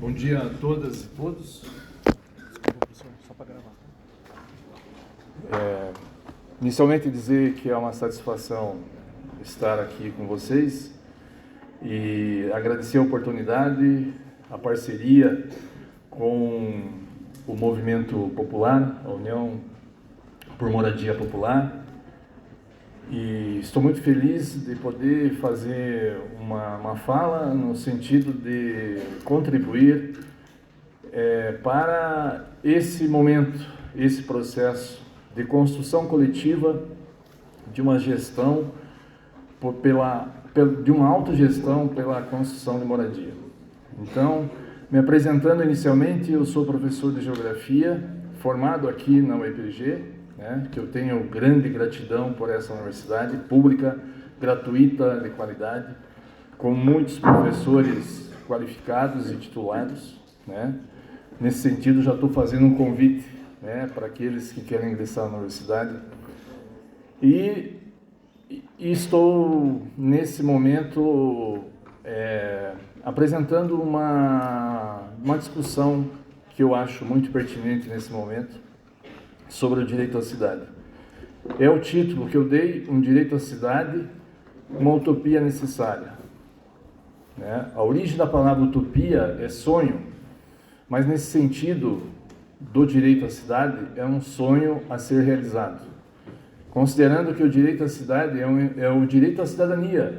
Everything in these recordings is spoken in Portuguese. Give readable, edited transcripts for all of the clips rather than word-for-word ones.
Bom dia a todas e todos. Só para gravar. Inicialmente dizer que é uma satisfação estar aqui com vocês e agradecer a oportunidade, a parceria com o Movimento Popular, a União por Moradia Popular. E estou muito feliz de poder fazer uma fala no sentido de contribuir para esse momento, esse processo de construção coletiva de uma gestão, de uma autogestão pela construção de moradia. Então, me apresentando inicialmente, eu sou professor de Geografia, formado aqui na UEPG, que eu tenho grande gratidão por essa universidade pública, gratuita, de qualidade, com muitos professores qualificados e titulados. Nesse sentido, já estou fazendo um convite para aqueles que querem ingressar na universidade. E estou, nesse momento, apresentando uma discussão que eu acho muito pertinente nesse momento, sobre o direito à cidade. É o título que eu dei, Um Direito à Cidade, uma utopia necessária. A origem da palavra utopia é sonho, mas nesse sentido do direito à cidade é um sonho a ser realizado. Considerando que o direito à cidade é o direito à cidadania.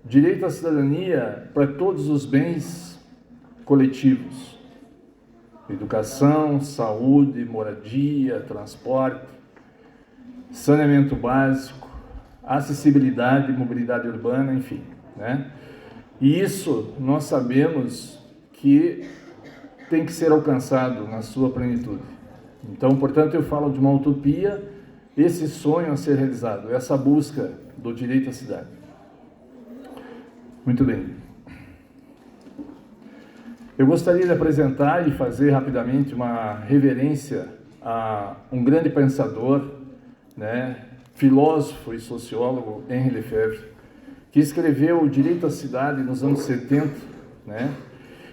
Direito à cidadania para todos os bens coletivos. Educação, saúde, moradia, transporte, saneamento básico, acessibilidade, mobilidade urbana, enfim. E isso nós sabemos que tem que ser alcançado na sua plenitude. Então, portanto, eu falo de uma utopia, esse sonho a ser realizado, essa busca do direito à cidade. Muito bem. Eu gostaria de apresentar e fazer rapidamente uma reverência a um grande pensador, filósofo e sociólogo, Henri Lefebvre, que escreveu O Direito à Cidade nos anos 70,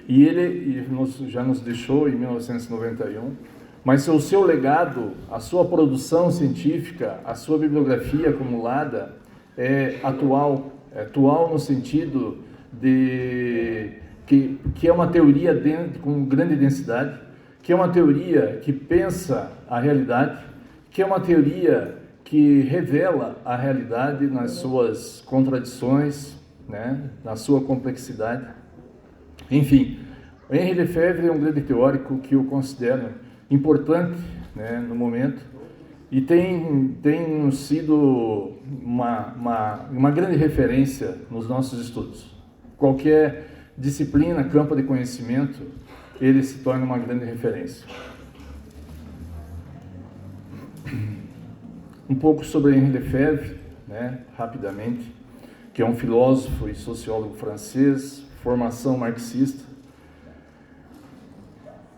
e ele já nos deixou em 1991, mas o seu legado, a sua produção científica, a sua bibliografia acumulada é atual no sentido de que é uma teoria com grande densidade, que é uma teoria que pensa a realidade, que é uma teoria que revela a realidade nas suas contradições, na sua complexidade. Enfim, Henri Lefebvre é um grande teórico que eu considero importante no momento e tem sido uma grande referência nos nossos estudos. Qualquer disciplina, campo de conhecimento, ele se torna uma grande referência. Um pouco sobre Henri Lefebvre, rapidamente, que é um filósofo e sociólogo francês, formação marxista.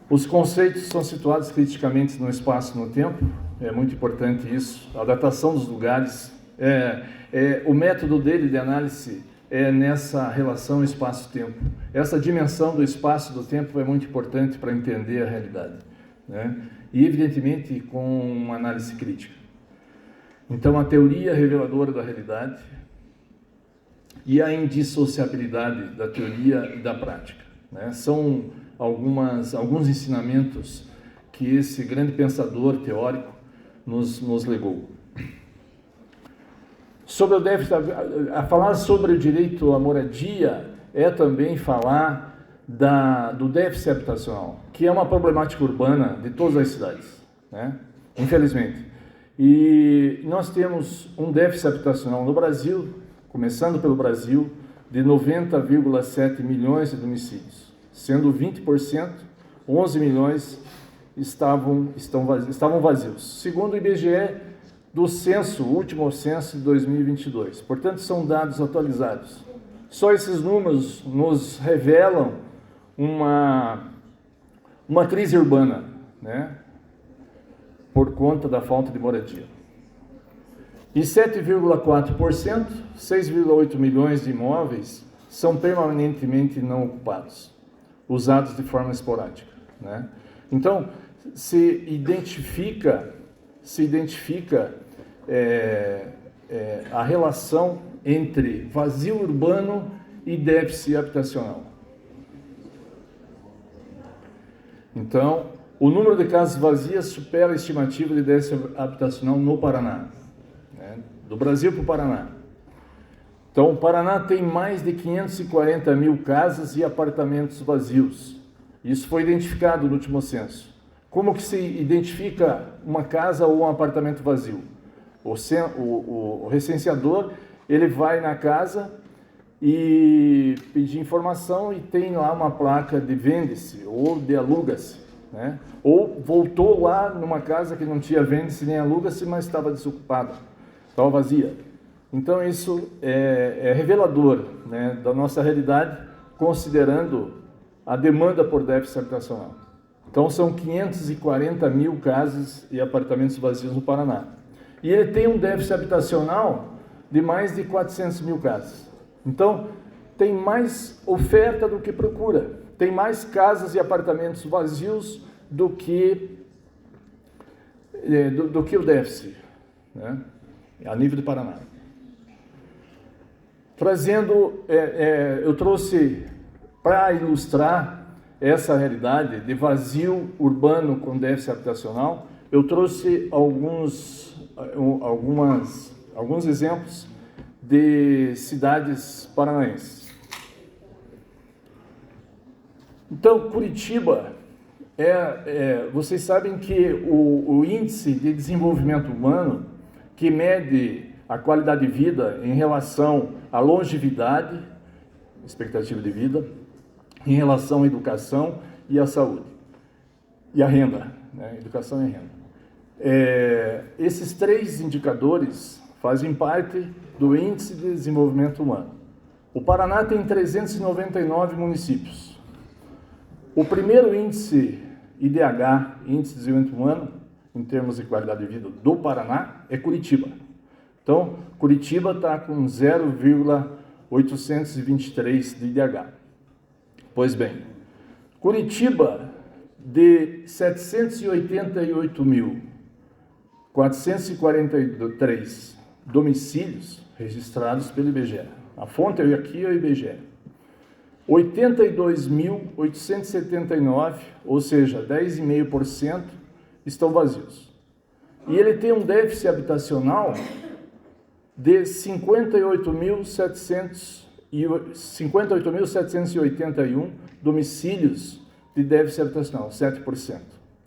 Os conceitos são situados criticamente no espaço e no tempo, é muito importante isso. A datação dos lugares, o método dele de análise nessa relação espaço-tempo. Essa dimensão do espaço e do tempo é muito importante para entender a realidade. E, evidentemente, com uma análise crítica. Então, a teoria reveladora da realidade e a indissociabilidade da teoria e da prática. São alguns ensinamentos que esse grande pensador teórico nos legou. Sobre o déficit, a falar sobre o direito à moradia é também falar do déficit habitacional, que é uma problemática urbana de todas as cidades, infelizmente. E nós temos um déficit habitacional no Brasil, começando pelo Brasil, de 90,7 milhões de domicílios, sendo 20%, 11 milhões estavam vazios. Segundo o IBGE, do último censo de 2022. Portanto, são dados atualizados. Só esses números nos revelam uma crise urbana, por conta da falta de moradia. E 7,4%, 6,8 milhões de imóveis, são permanentemente não ocupados. usados de forma esporádica, né? Então, se identifica a relação entre vazio urbano e déficit habitacional. Então, o número de casas vazias supera a estimativa de déficit habitacional no Paraná, né? Do Brasil para o Paraná. Então, o Paraná tem mais de 540 mil casas e apartamentos vazios. Isso foi identificado no último censo. Como que se identifica uma casa ou um apartamento vazio? O recenseador, ele vai na casa e pedir informação e tem lá uma placa de vende-se ou de aluga-se, né? Ou voltou lá numa casa que não tinha vende-se nem aluga-se, mas estava desocupada, estava vazia. Então isso é revelador, né, da nossa realidade, considerando a demanda por déficit habitacional. Então são 540 mil casas e apartamentos vazios no Paraná. E ele tem um déficit habitacional de mais de 400 mil casas. Então tem mais oferta do que procura. Tem mais casas e apartamentos vazios do que o déficit, né, a nível do Paraná. Eu trouxe para ilustrar essa realidade de vazio urbano com déficit habitacional, eu trouxe alguns exemplos de cidades paranaenses. Então, Curitiba, vocês sabem que o índice de desenvolvimento humano, que mede a qualidade de vida em relação à longevidade, expectativa de vida, em relação à educação e à saúde, e à renda, né? Educação e renda. Esses três indicadores fazem parte do Índice de Desenvolvimento Humano. O Paraná tem 399 municípios. O primeiro índice IDH, Índice de Desenvolvimento Humano, em termos de qualidade de vida do Paraná, é Curitiba. Então, Curitiba está com 0,823 de IDH. Pois bem, Curitiba, de 788.443 domicílios registrados pelo IBGE. A fonte aqui é o IBGE. 82.879, ou seja, 10,5%, estão vazios. E ele tem um déficit habitacional de 58.781 domicílios de déficit habitacional, 7%.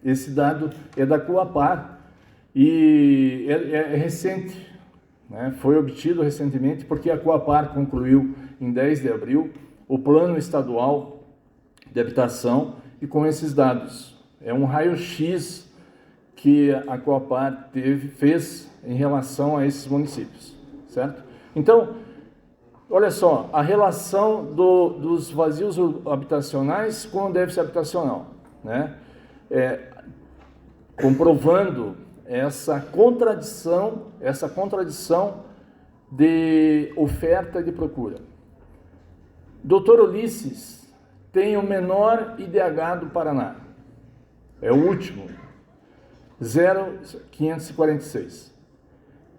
Esse dado é da Coapar e é recente, né? Foi obtido recentemente porque a Coapar concluiu em 10 de abril o Plano Estadual de Habitação e com esses dados. É um raio-x que a Coapar fez em relação a esses municípios. Certo? Então, olha só, a relação dos vazios habitacionais com o déficit habitacional, né? Comprovando essa contradição de oferta e de procura. Dr. Ulisses tem o menor IDH do Paraná, é o último, 0,546.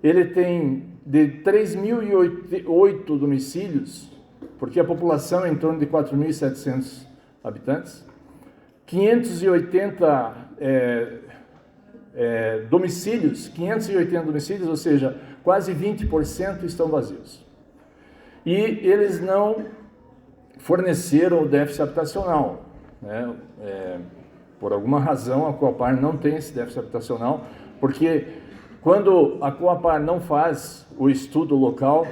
Ele tem de 3.008 domicílios, porque a população é em torno de 4.700 habitantes, 580 domicílios, ou seja, quase 20% estão vazios. E eles não forneceram o déficit habitacional, né? Por alguma razão a Coapar não tem esse déficit habitacional, porque quando a Coapar não faz o estudo local,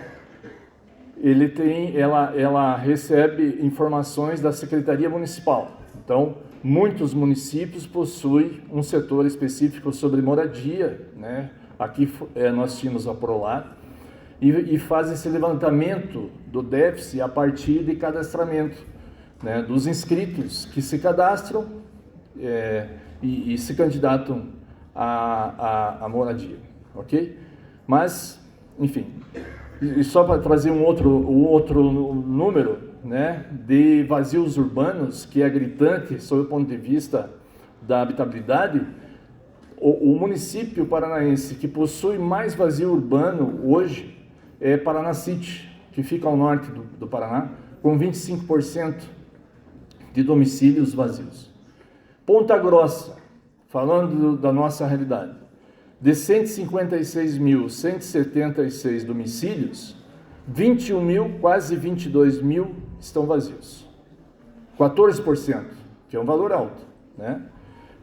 ela recebe informações da Secretaria Municipal. Então, muitos municípios possuem um setor específico sobre moradia, né? Aqui nós tínhamos a Prolar, e faz esse levantamento do déficit a partir de cadastramento, né? Dos inscritos que se cadastram e se candidatam a moradia, ok? Mas, enfim, e só para trazer um outro número, né, de vazios urbanos, que é gritante sob o ponto de vista da habitabilidade, o município paranaense que possui mais vazio urbano hoje é Paranacite, que fica ao norte do Paraná, com 25% de domicílios vazios. Ponta Grossa, falando da nossa realidade, de 156.176 domicílios, 21 mil, quase 22 mil estão vazios. 14%, que é um valor alto, né?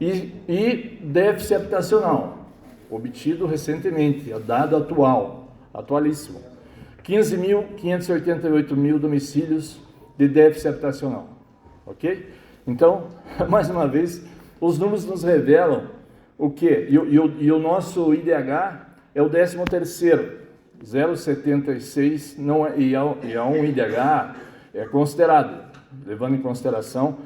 E déficit habitacional, obtido recentemente, é dado atualíssimo. 15.588 mil domicílios de déficit habitacional, ok? Então, mais uma vez, os números nos revelam o quê? E o nosso IDH é o 13º, 0,76, não é, e é um IDH considerado, levando em consideração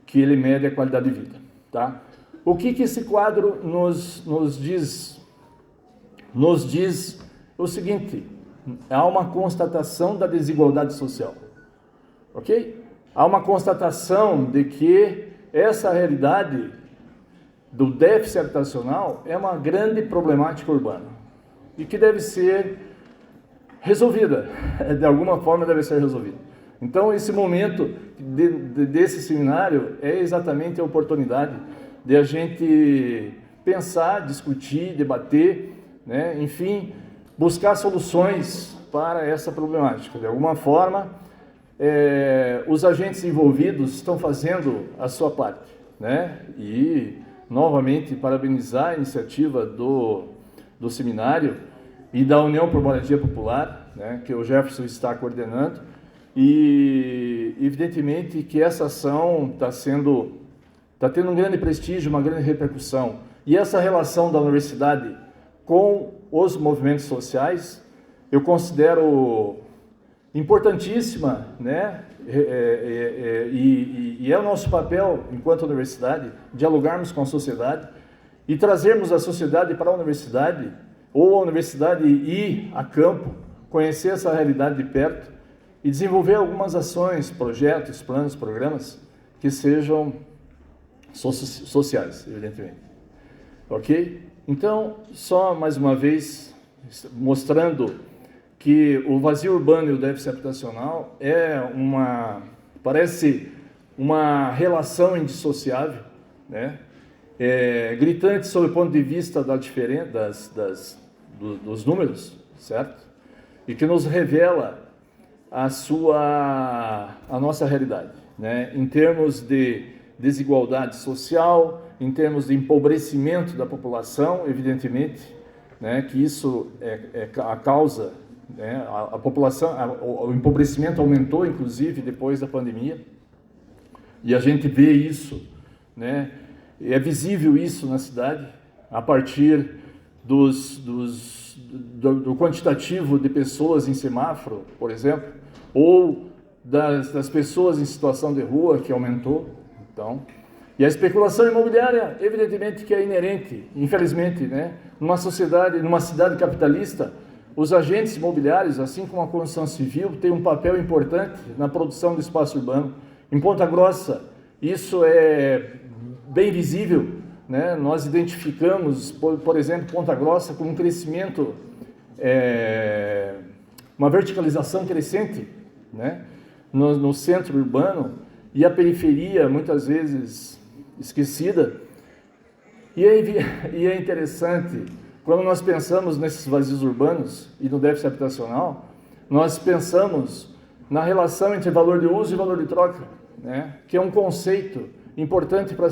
que ele mede a qualidade de vida, tá? O que esse quadro nos diz? Nos diz o seguinte: há uma constatação da desigualdade social, ok? Há uma constatação de que essa realidade do déficit habitacional é uma grande problemática urbana e que deve ser resolvida, de alguma forma deve ser resolvida. Então, esse momento desse seminário é exatamente a oportunidade de a gente pensar, discutir, debater, né? Enfim, buscar soluções para essa problemática. De alguma forma, os agentes envolvidos estão fazendo a sua parte, né? E, novamente, parabenizar a iniciativa do seminário e da União por Moradia Popular, né? Que o Jefferson está coordenando, e, evidentemente, que essa ação está tendo um grande prestígio, uma grande repercussão. E essa relação da universidade com os movimentos sociais, eu considero importantíssima, né? E é o nosso papel, enquanto universidade, dialogarmos com a sociedade e trazermos a sociedade para a universidade, ou a universidade ir a campo, conhecer essa realidade de perto e desenvolver algumas ações, projetos, planos, programas que sejam sociais, evidentemente. Ok? Então, só mais uma vez, mostrando que o vazio urbano e o déficit habitacional parece uma relação indissociável, né? Gritante sob o ponto de vista da diferença dos números, certo? E que nos revela a nossa realidade, né? Em termos de desigualdade social, em termos de empobrecimento da população, evidentemente, né, que isso é a causa, né, a população, o empobrecimento aumentou, inclusive, depois da pandemia, e a gente vê isso, né, é visível isso na cidade, a partir do quantitativo de pessoas em semáforo, por exemplo, ou das pessoas em situação de rua, que aumentou. Então, e a especulação imobiliária, evidentemente que é inerente, infelizmente, né? Numa cidade capitalista, os agentes imobiliários, assim como a construção civil, têm um papel importante na produção do espaço urbano. Em Ponta Grossa, isso é bem visível, né? Nós identificamos, por exemplo, Ponta Grossa com um crescimento, uma verticalização crescente, né? No centro urbano, e a periferia, muitas vezes, esquecida. E é interessante, quando nós pensamos nesses vazios urbanos e no déficit habitacional, nós pensamos na relação entre valor de uso e valor de troca, né? Que é um conceito importante para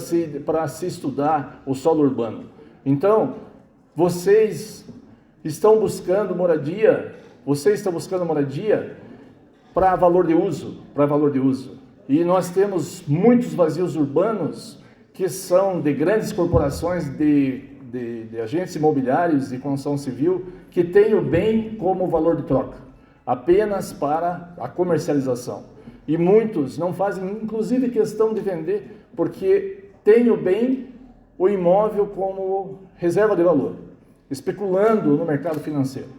se estudar o solo urbano. Então, vocês estão buscando moradia para valor de uso, E nós temos muitos vazios urbanos que são de grandes corporações, de agentes imobiliários e construção civil, que têm o bem como valor de troca, apenas para a comercialização. E muitos não fazem, inclusive, questão de vender, porque têm o bem, o imóvel, como reserva de valor, especulando no mercado financeiro.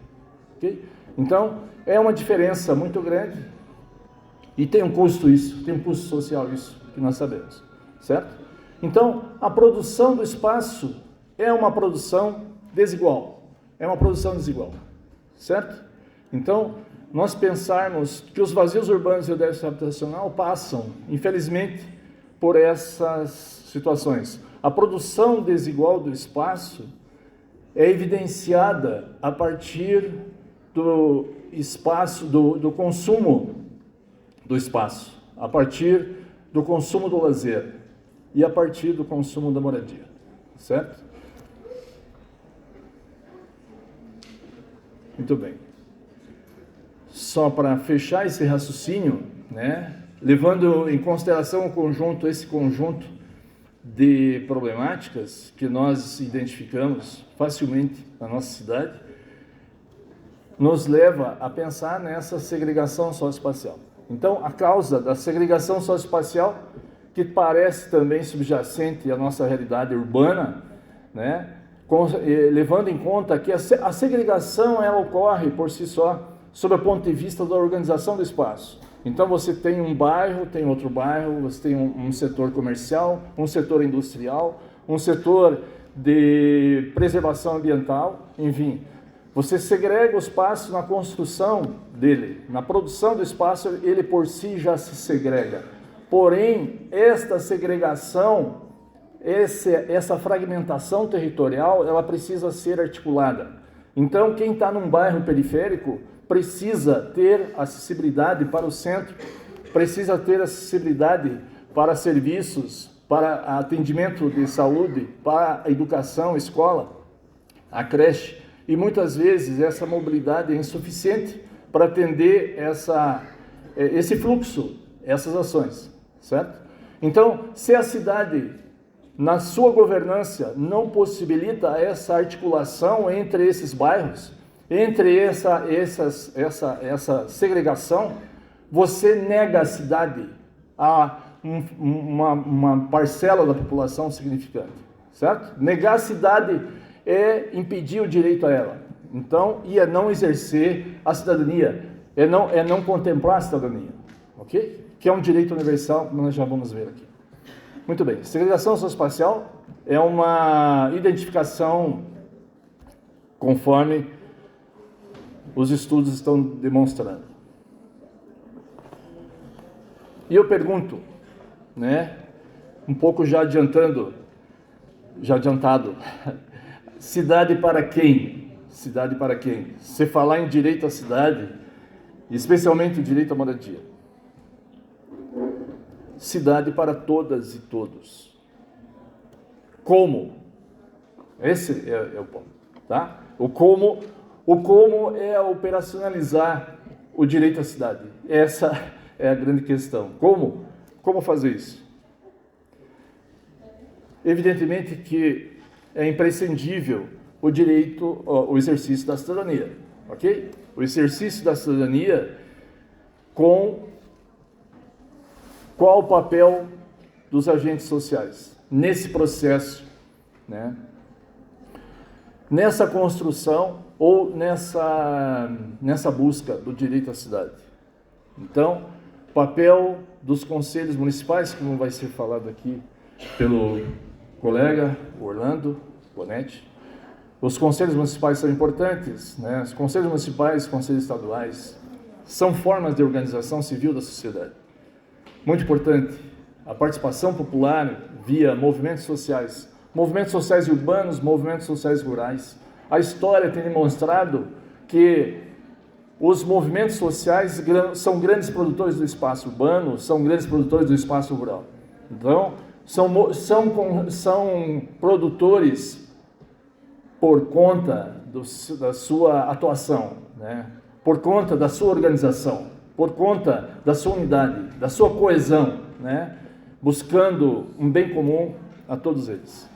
Okay? Então, é uma diferença muito grande. E tem um custo isso, tem um custo social isso, que nós sabemos, certo? Então, a produção do espaço é uma produção desigual, certo? Então, nós pensarmos que os vazios urbanos e o déficit habitacional passam, infelizmente, por essas situações. A produção desigual do espaço é evidenciada a partir do espaço, do consumo do espaço, a partir do consumo do lazer e a partir do consumo da moradia, certo? Muito bem. Só para fechar esse raciocínio, né, levando em consideração esse conjunto de problemáticas que nós identificamos facilmente na nossa cidade, nos leva a pensar nessa segregação socioespacial. Então, a causa da segregação socioespacial, que parece também subjacente à nossa realidade urbana, né, levando em conta que a segregação ela ocorre por si só, sob o ponto de vista da organização do espaço. Então você tem um bairro, tem outro bairro, você tem um setor comercial, um setor industrial, um setor de preservação ambiental, enfim. Você segrega o espaço na construção dele, na produção do espaço, ele por si já se segrega. Porém, esta segregação, essa fragmentação territorial, ela precisa ser articulada. Então, quem está num bairro periférico precisa ter acessibilidade para o centro, precisa ter acessibilidade para serviços, para atendimento de saúde, para a educação, escola, a creche. E muitas vezes essa mobilidade é insuficiente para atender esse fluxo, essas ações, certo? Então, se a cidade, na sua governança, não possibilita essa articulação entre esses bairros, entre essa segregação, você nega a cidade a uma parcela da população significante, certo? Negar a cidade é impedir o direito a ela. Então, e é não exercer a cidadania, é não contemplar a cidadania, ok? Que é um direito universal, como nós já vamos ver aqui. Muito bem, segregação socioespacial é uma identificação conforme os estudos estão demonstrando. E eu pergunto, né, um pouco já adiantado, cidade para quem? Cidade para quem? Se falar em direito à cidade, especialmente o direito à moradia. Cidade para todas e todos. Como? Esse é o ponto, tá? O como é operacionalizar o direito à cidade. Essa é a grande questão. Como? Como fazer isso? Evidentemente que é imprescindível o exercício da cidadania, ok? O exercício da cidadania com qual o papel dos agentes sociais nesse processo, né? Nessa construção ou nessa busca do direito à cidade. Então, papel dos conselhos municipais, como vai ser falado aqui pelo colega Orlando Bonetti. Os conselhos municipais são importantes, né? Os conselhos municipais, conselhos estaduais, são formas de organização civil da sociedade. Muito importante, a participação popular via movimentos sociais urbanos, movimentos sociais rurais. A história tem demonstrado que os movimentos sociais são grandes produtores do espaço urbano, são grandes produtores do espaço rural. Então, são produtores por conta da sua atuação, né? Por conta da sua organização, por conta da sua unidade, da sua coesão, né? Buscando um bem comum a todos eles.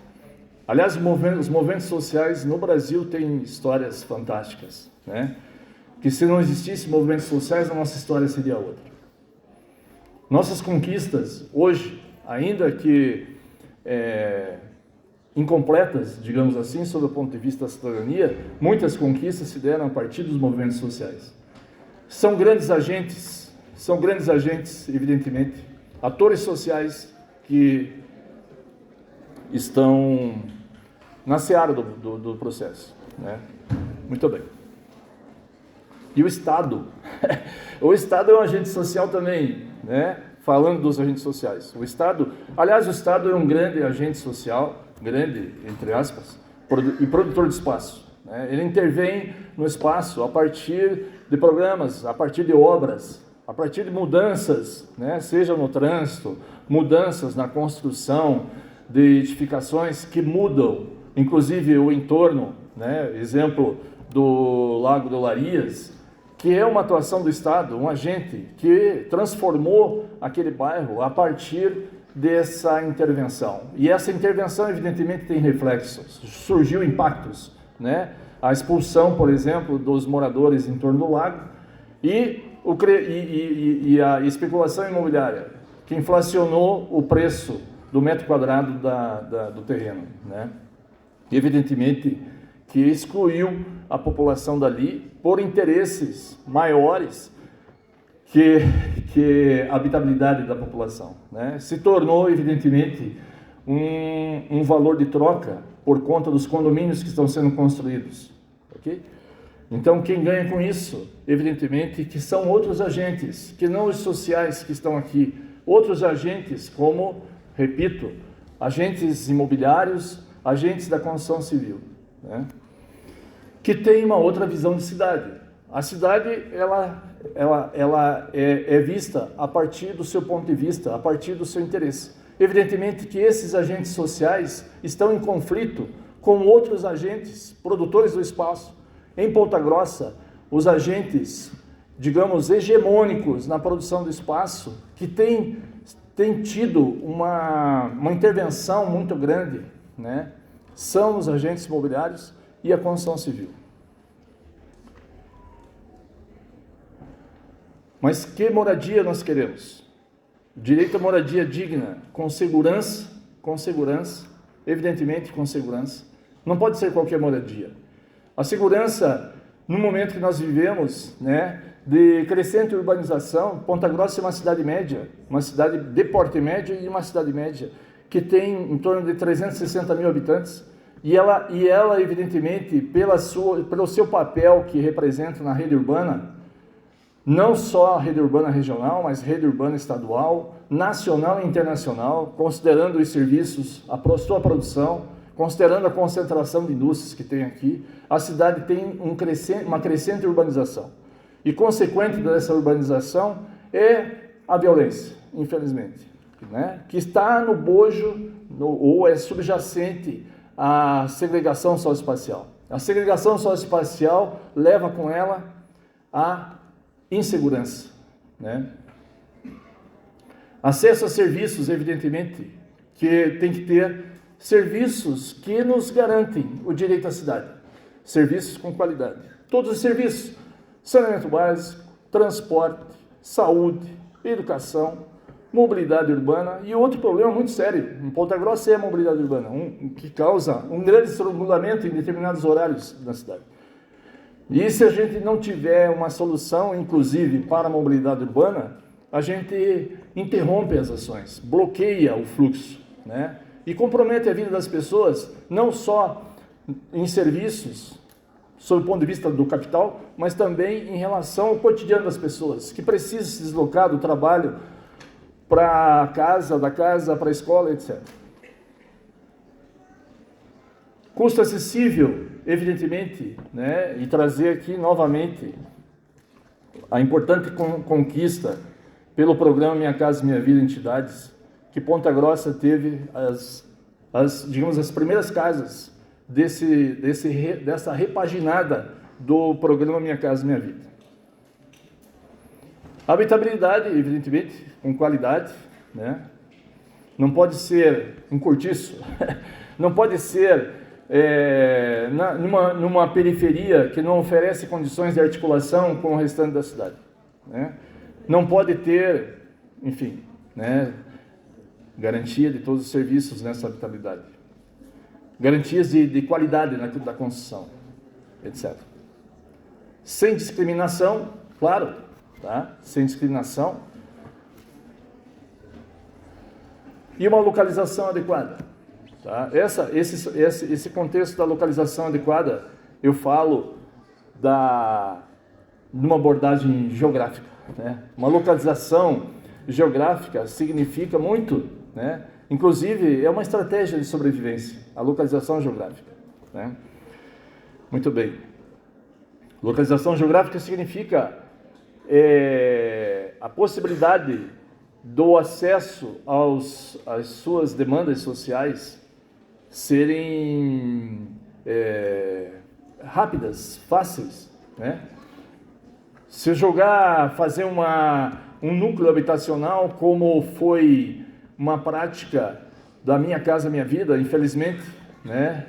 Aliás, os movimentos sociais no Brasil têm histórias fantásticas, né? Que se não existissem movimentos sociais, a nossa história seria outra. Nossas conquistas hoje, ainda que incompletas, digamos assim, sob o ponto de vista da cidadania, muitas conquistas se deram a partir dos movimentos sociais. São grandes agentes são grandes agentes, evidentemente, atores sociais que estão na seara do processo, né? Muito bem. E o Estado? O Estado é um agente social também, né? Falando dos agentes sociais. O Estado, aliás, o Estado é um grande agente social, grande, entre aspas, e produtor de espaço, né? Ele intervém no espaço a partir de programas, a partir de obras, a partir de mudanças, né? Seja no trânsito, mudanças na construção de edificações que mudam, inclusive o entorno, né? Exemplo do Lago do Larias, que é uma atuação do Estado, um agente que transformou aquele bairro a partir dessa intervenção. E essa intervenção, evidentemente, tem reflexos, surgiu impactos, né? A expulsão, por exemplo, dos moradores em torno do lago e a especulação imobiliária, que inflacionou o preço do metro quadrado do terreno, né? Evidentemente que excluiu a população dali por interesses maiores que a habitabilidade da população, né? Se tornou, evidentemente, um valor de troca por conta dos condomínios que estão sendo construídos, ok? Então, quem ganha com isso, evidentemente, que são outros agentes, que não os sociais que estão aqui, outros agentes como, repito, agentes imobiliários, agentes da construção civil, né? Que tem uma outra visão de cidade. A cidade, ela é vista a partir do seu ponto de vista, a partir do seu interesse. Evidentemente que esses agentes sociais estão em conflito com outros agentes, produtores do espaço. Em Ponta Grossa, os agentes, digamos, hegemônicos na produção do espaço, que têm tido uma intervenção muito grande, né? São os agentes imobiliários e a construção civil. Mas que moradia nós queremos? Direito à moradia digna, com segurança, evidentemente com segurança. Não pode ser qualquer moradia. A segurança, no momento que nós vivemos, né, de crescente urbanização, Ponta Grossa é uma cidade média, uma cidade de porte médio e uma cidade média, que tem em torno de 360 mil habitantes, e ela evidentemente, pelo seu papel que representa na rede urbana, não só a rede urbana regional, mas rede urbana estadual, nacional e internacional, considerando os serviços, a sua produção, considerando a concentração de indústrias que tem aqui, a cidade tem uma crescente urbanização. E consequente dessa urbanização é a violência, infelizmente, né? Que está no bojo, ou é subjacente à segregação socioespacial. A segregação socioespacial leva com ela a insegurança, né? Acesso a serviços, evidentemente, que tem que ter serviços que nos garantem o direito à cidade. Serviços com qualidade. Todos os serviços, saneamento básico, transporte, saúde, educação, mobilidade urbana e outro problema muito sério em Ponta Grossa é a mobilidade urbana, que causa um grande estrangulamento em determinados horários na cidade. E se a gente não tiver uma solução, inclusive, para a mobilidade urbana, a gente interrompe as ações, bloqueia o fluxo, né? E compromete a vida das pessoas, não só em serviços, sob o ponto de vista do capital, mas também em relação ao cotidiano das pessoas, que precisam se deslocar do trabalho para a casa, da casa para a escola, etc. Custo acessível, evidentemente, né? E trazer aqui novamente a importante conquista pelo programa Minha Casa Minha Vida Entidades, que Ponta Grossa teve digamos, as primeiras casas dessa repaginada do programa Minha Casa Minha Vida. Habitabilidade, evidentemente, com qualidade, né? Não pode ser um cortiço, não pode ser numa periferia que não oferece condições de articulação com o restante da cidade, né? Não pode ter, enfim, né, garantia de todos os serviços nessa habitabilidade, garantias de qualidade da construção, etc. Sem discriminação, claro, tá? Sem discriminação. E uma localização adequada. Tá? Esse contexto da localização adequada, eu falo numa abordagem geográfica. Né? Uma localização geográfica significa muito, né? Inclusive é uma estratégia de sobrevivência, a localização geográfica. Né? Muito bem. Localização geográfica significa a possibilidade do acesso às suas demandas sociais serem rápidas, fáceis, né? Se eu fazer um núcleo habitacional, como foi uma prática da Minha Casa Minha Vida, infelizmente, né?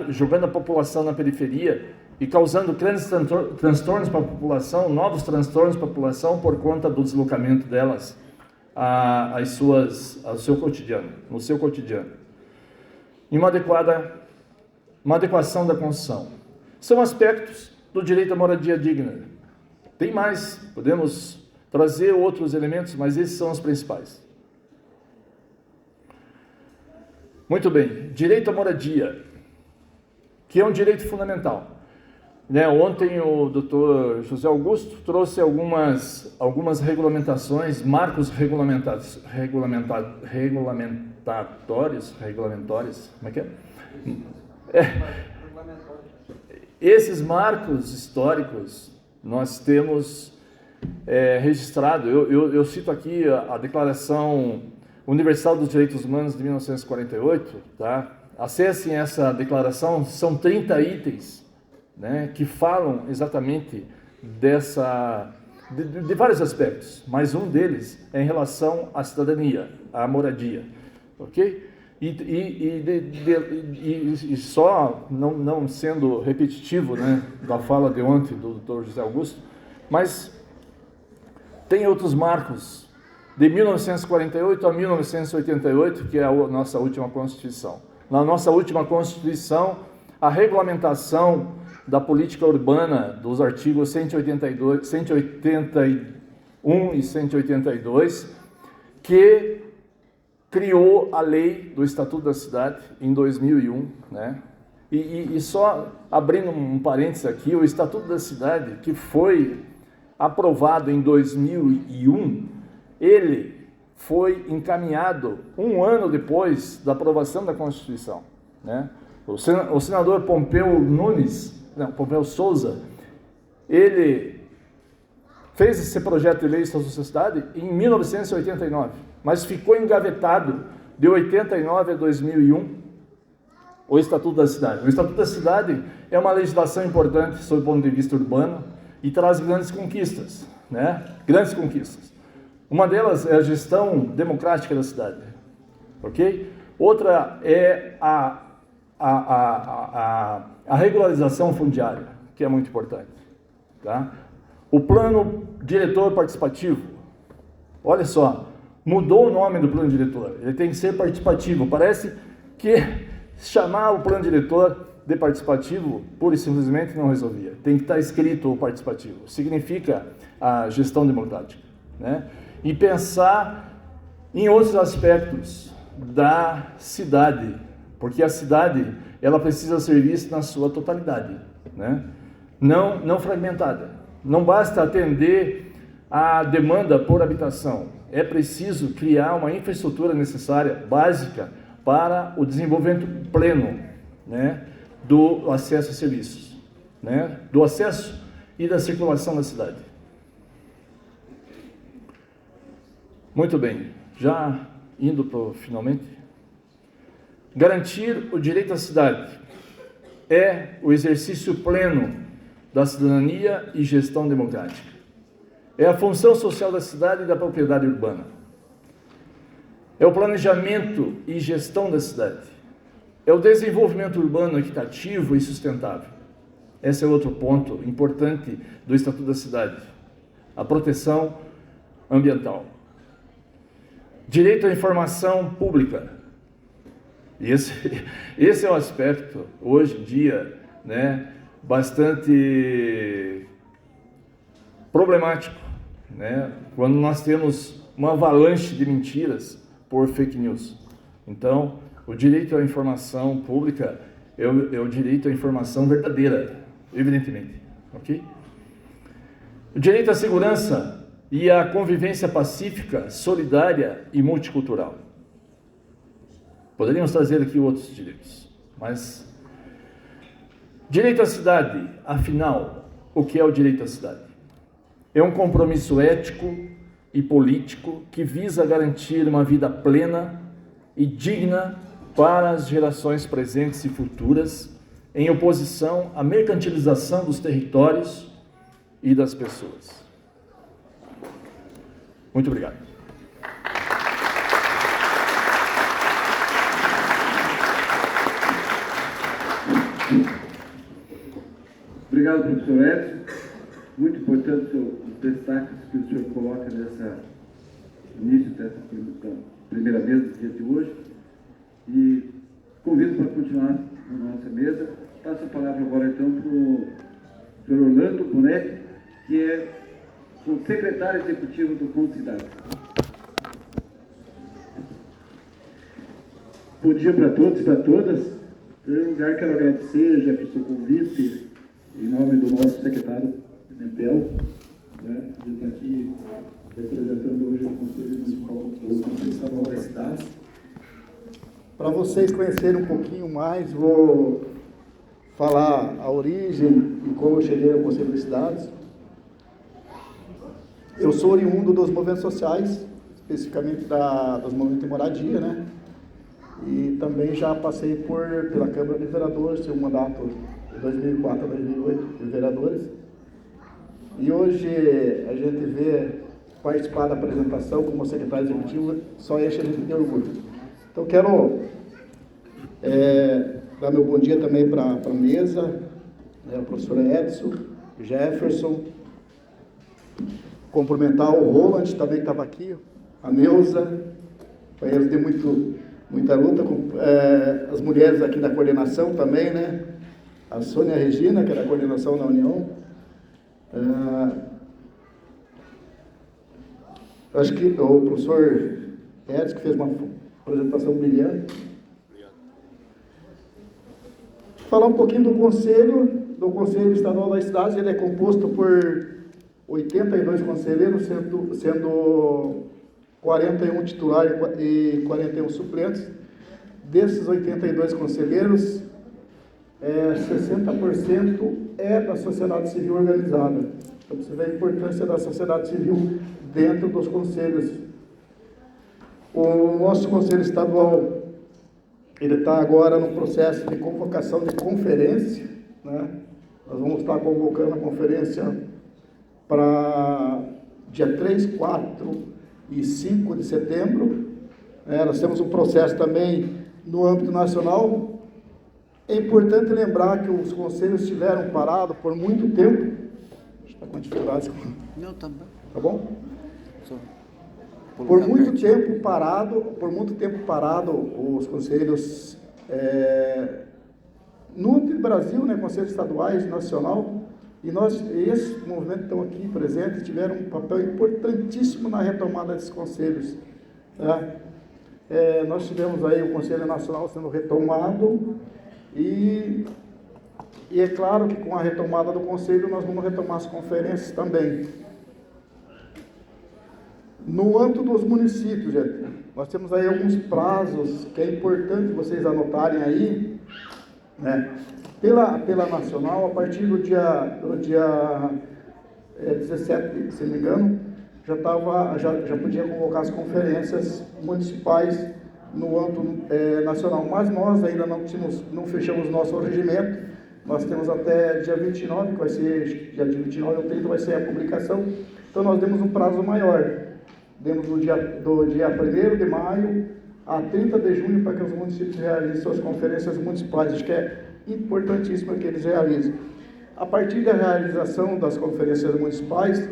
Jogando a população na periferia e causando grandes transtornos para a população, novos transtornos para a população por conta do deslocamento delas no seu cotidiano. E uma adequação da construção. São aspectos do direito à moradia digna. Tem mais, podemos trazer outros elementos, mas esses são os principais. Muito bem, direito à moradia, que é um direito fundamental. Né, ontem o Dr. José Augusto trouxe algumas regulamentações, marcos regulamentários, como é que é? Esses marcos históricos nós temos registrado. Eu cito aqui a Declaração Universal dos Direitos Humanos de 1948, tá? Acessem essa declaração, são 30 itens, né, que falam exatamente de vários aspectos, mas um deles é em relação à cidadania, à moradia, ok? E só, não sendo repetitivo, né, da fala de ontem do Dr. José Augusto, mas tem outros marcos, de 1948 a 1988, que é a nossa última Constituição. Na nossa última Constituição, a regulamentação da política urbana dos artigos 181 e 182, que criou a lei do Estatuto da Cidade em 2001, né? E só abrindo um parênteses aqui, o Estatuto da Cidade, que foi aprovado em 2001, ele foi encaminhado um ano depois da aprovação da Constituição, né? O senador Pompeu Souza, ele fez esse projeto de lei de Estatuto da Cidade em 1989, mas ficou engavetado de 89 a 2001 o Estatuto da Cidade. O Estatuto da Cidade é uma legislação importante sob o ponto de vista urbano e traz grandes conquistas, né? Grandes conquistas. Uma delas é a gestão democrática da cidade, ok? Outra é a regularização fundiária, que é muito importante, tá? O plano diretor participativo, olha só, mudou o nome do plano diretor, ele tem que ser participativo. Parece que chamar o plano diretor de participativo, pura e simplesmente não resolvia. Tem que estar escrito o participativo, significa a gestão democrática, né? E pensar em outros aspectos da cidade, porque a cidade, ela precisa ser vista na sua totalidade, né? Não fragmentada. Não basta atender a demanda por habitação, é preciso criar uma infraestrutura necessária, básica, para o desenvolvimento pleno, né, do acesso a serviços, né, do acesso e da circulação da cidade. Muito bem, já indo para o finalmente. Garantir o direito à cidade é o exercício pleno da cidadania e gestão democrática. É a função social da cidade e da propriedade urbana. É o planejamento e gestão da cidade. É o desenvolvimento urbano equitativo e sustentável. Esse é outro ponto importante do Estatuto da Cidade. A proteção ambiental. Direito à informação pública. Esse é um aspecto, hoje em dia, né, bastante problemático, né, quando nós temos uma avalanche de mentiras por fake news. Então, o direito à informação pública é o direito à informação verdadeira, evidentemente. Ok? O direito à segurança e à convivência pacífica, solidária e multicultural. Poderíamos trazer aqui outros direitos, mas direito à cidade, afinal, o que é o direito à cidade? É um compromisso ético e político que visa garantir uma vida plena e digna para as gerações presentes e futuras, em oposição à mercantilização dos territórios e das pessoas. Muito obrigado. Obrigado, professor Edson. Muito importante os destaques que o senhor coloca nessa início dessa primeira mesa do dia de hoje. E convido para continuar na nossa mesa. Passo a palavra agora, então, para o senhor Orlando Bonetti, que é o secretário executivo do Concidade. Bom dia para todos e para todas. Em primeiro lugar, quero agradecer, Jefferson, o convite, em nome do nosso secretário Pimentel, né, de estar aqui representando hoje o Conselho Municipal, o Conselho Estadual das Cidades. Para vocês conhecerem um pouquinho mais, vou falar a origem e como eu cheguei ao Conselho das Cidades. Eu sou oriundo dos movimentos sociais, especificamente dos movimentos de moradia, né? E também já passei pela Câmara de Vereadores, tive um mandato de 2004 a 2008 de vereadores. E hoje a gente vê participar da apresentação como secretário executivo, só enche a gente de orgulho. Então quero dar meu bom dia também para a mesa, né, o professor Edson, Jefferson, cumprimentar o Roland também que estava aqui, a Neuza, companheiros de muita luta, as mulheres aqui da coordenação também, né? A Sônia Regina, que é da coordenação da União. Acho que o professor Edson, que fez uma apresentação brilhante. Falar um pouquinho do Conselho Estadual das Cidades. Ele é composto por 82 conselheiros, sendo 41 titulares e 41 suplentes. Desses 82 conselheiros, 60% é da sociedade civil organizada. Então, você vê a importância da sociedade civil dentro dos conselhos. O nosso Conselho Estadual, ele está agora no processo de convocação de conferência, né? Nós vamos estar convocando a conferência para dia 3, 4 e 5 de setembro. Nós temos um processo também no âmbito nacional. É importante lembrar que os conselhos estiveram parados por muito tempo. Está com dificuldade? Não, tá bom. Tá bom? Por muito tempo parado, os conselhos no âmbito do Brasil, né, conselhos estaduais, nacional, e esse movimento estão aqui presentes, tiveram um papel importantíssimo na retomada desses conselhos. Tá? Nós tivemos aí o Conselho Nacional sendo retomado e é claro que com a retomada do Conselho nós vamos retomar as conferências também. No âmbito dos municípios, gente, nós temos aí alguns prazos que é importante vocês anotarem aí, né? Pela nacional, a partir do dia 17, se não me engano, já podia convocar as conferências municipais no âmbito nacional, mas nós ainda não fechamos nosso regimento. Nós temos até dia 29, que vai ser dia 29 ou 30 vai ser a publicação, então nós demos um prazo maior. Demos do dia 1º de maio a 30 de junho para que os municípios realizem suas conferências municipais. Acho que é importantíssimo que eles realizem. A partir da realização das conferências municipais,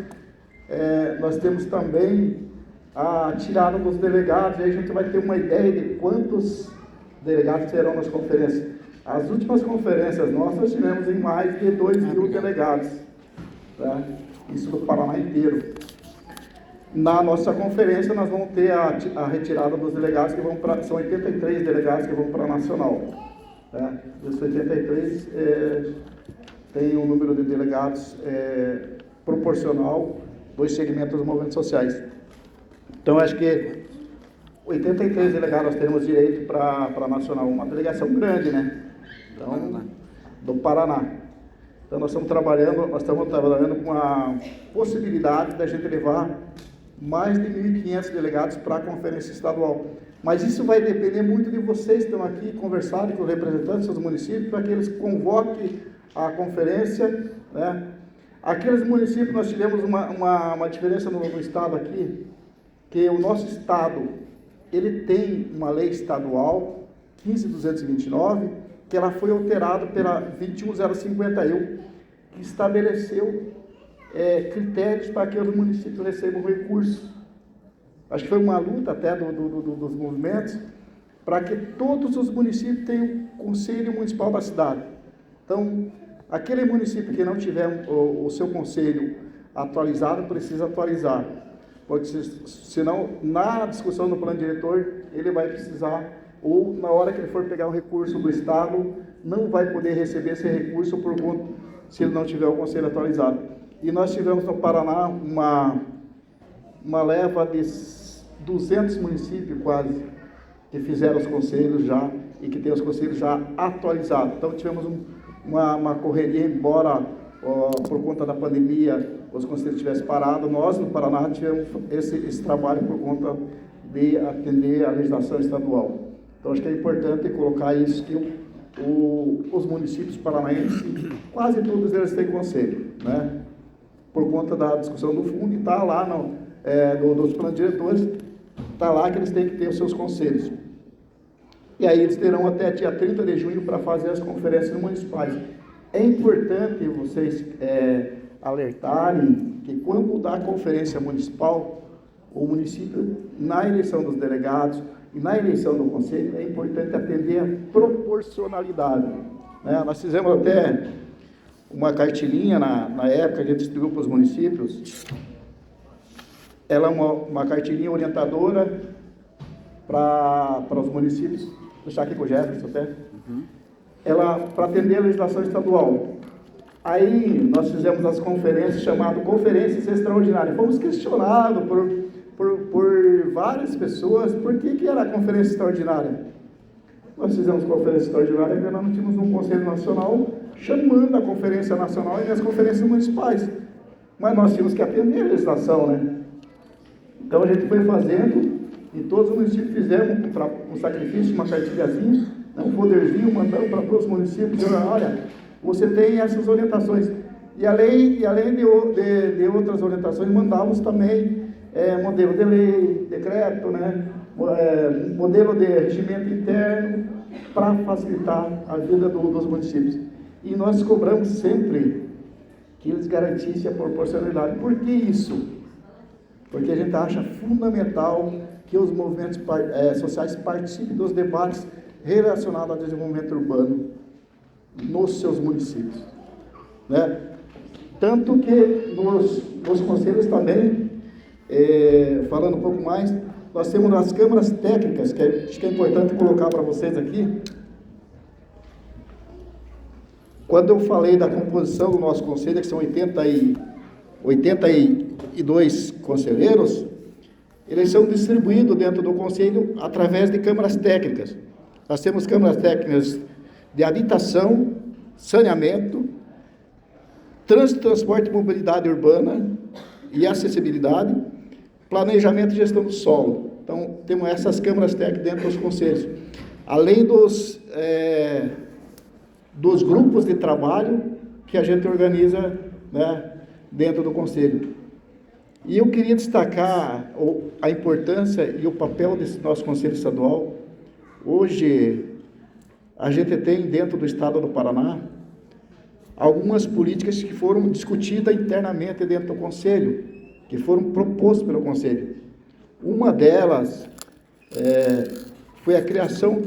nós temos também a tirada dos delegados, e aí a gente vai ter uma ideia de quantos delegados terão nas conferências. As últimas conferências nossas tivemos em mais de 2.000 delegados, tá? Isso do Paraná inteiro. Na nossa conferência, nós vamos ter a retirada dos delegados que vão para... São 83 delegados que vão para a Nacional. Né? Dos 83, tem um número de delegados proporcional dos segmentos dos movimentos sociais. Então, acho que 83 delegados nós temos direito para a Nacional. Uma delegação grande, né? Então, do Paraná. Então, nós estamos trabalhando com a possibilidade da gente levar mais de 1.500 delegados para a conferência estadual. Mas isso vai depender muito de vocês que estão aqui, conversarem com os representantes dos municípios, para que eles convoquem a conferência, né? Aqueles municípios, nós tivemos uma diferença no estado aqui, que o nosso estado, ele tem uma lei estadual, 15.229, que ela foi alterada pela 21.051, que estabeleceu critérios para que os municípios recebam recursos. Acho que foi uma luta até dos movimentos, para que todos os municípios tenham conselho municipal da cidade. Então, aquele município que não tiver o seu conselho atualizado, precisa atualizar. Porque senão, na discussão do plano diretor, ele vai precisar, ou na hora que ele for pegar o recurso do Estado, não vai poder receber esse recurso por conta, se ele não tiver o conselho atualizado. E nós tivemos no Paraná uma leva de 200 municípios quase, que fizeram os conselhos já, e que tem os conselhos já atualizados. Então tivemos uma correria, embora por conta da pandemia os conselhos tivessem parado, nós no Paraná tivemos esse trabalho por conta de atender a legislação estadual. Então acho que é importante colocar isso, que os municípios paranaenses, quase todos eles têm conselho, né? Por conta da discussão do fundo, e está lá dos planos diretores, está lá que eles têm que ter os seus conselhos. E aí eles terão até dia 30 de junho para fazer as conferências municipais. É importante vocês alertarem que quando da conferência municipal, o município, na eleição dos delegados e na eleição do conselho, é importante atender a proporcionalidade. Né? Nós fizemos até uma cartilinha na época que a gente distribuiu para os municípios. Ela é uma cartilinha orientadora para os municípios. Vou deixar aqui com o Jefferson até. Ela para atender a legislação estadual. Aí nós fizemos as conferências chamadas Conferências Extraordinárias. Fomos questionados por várias pessoas por que era a conferência extraordinária. Nós fizemos conferência extraordinária porque nós não tínhamos um Conselho Nacional chamando a Conferência Nacional e as conferências municipais. Mas nós tínhamos que atender a legislação, né? Então a gente foi fazendo, e todos os municípios fizemos um sacrifício, uma cartilhazinha, um folderzinho, mandamos para todos os municípios, dizendo, olha, você tem essas orientações. E além de outras orientações, mandávamos também modelo de lei, decreto, né? Modelo de regimento interno, para facilitar a vida dos municípios. E nós cobramos sempre que eles garantissem a proporcionalidade. Por que isso? Porque a gente acha fundamental que os movimentos sociais participem dos debates relacionados ao desenvolvimento urbano nos seus municípios. Né? Tanto que nos conselhos também, falando um pouco mais, nós temos as câmaras técnicas, que acho que é importante colocar para vocês aqui. Quando eu falei da composição do nosso conselho, que são 82 conselheiros, eles são distribuídos dentro do conselho através de câmaras técnicas. Nós temos câmaras técnicas de habitação, saneamento, trânsito, transporte e mobilidade urbana e acessibilidade, planejamento e gestão do solo. Então, temos essas câmaras técnicas dentro dos conselhos. Além dos grupos de trabalho que a gente organiza, né, dentro do conselho. E eu queria destacar a importância e o papel desse nosso conselho estadual. Hoje, a gente tem dentro do estado do Paraná algumas políticas que foram discutidas internamente dentro do conselho, que foram propostas pelo conselho. Uma delas foi a criação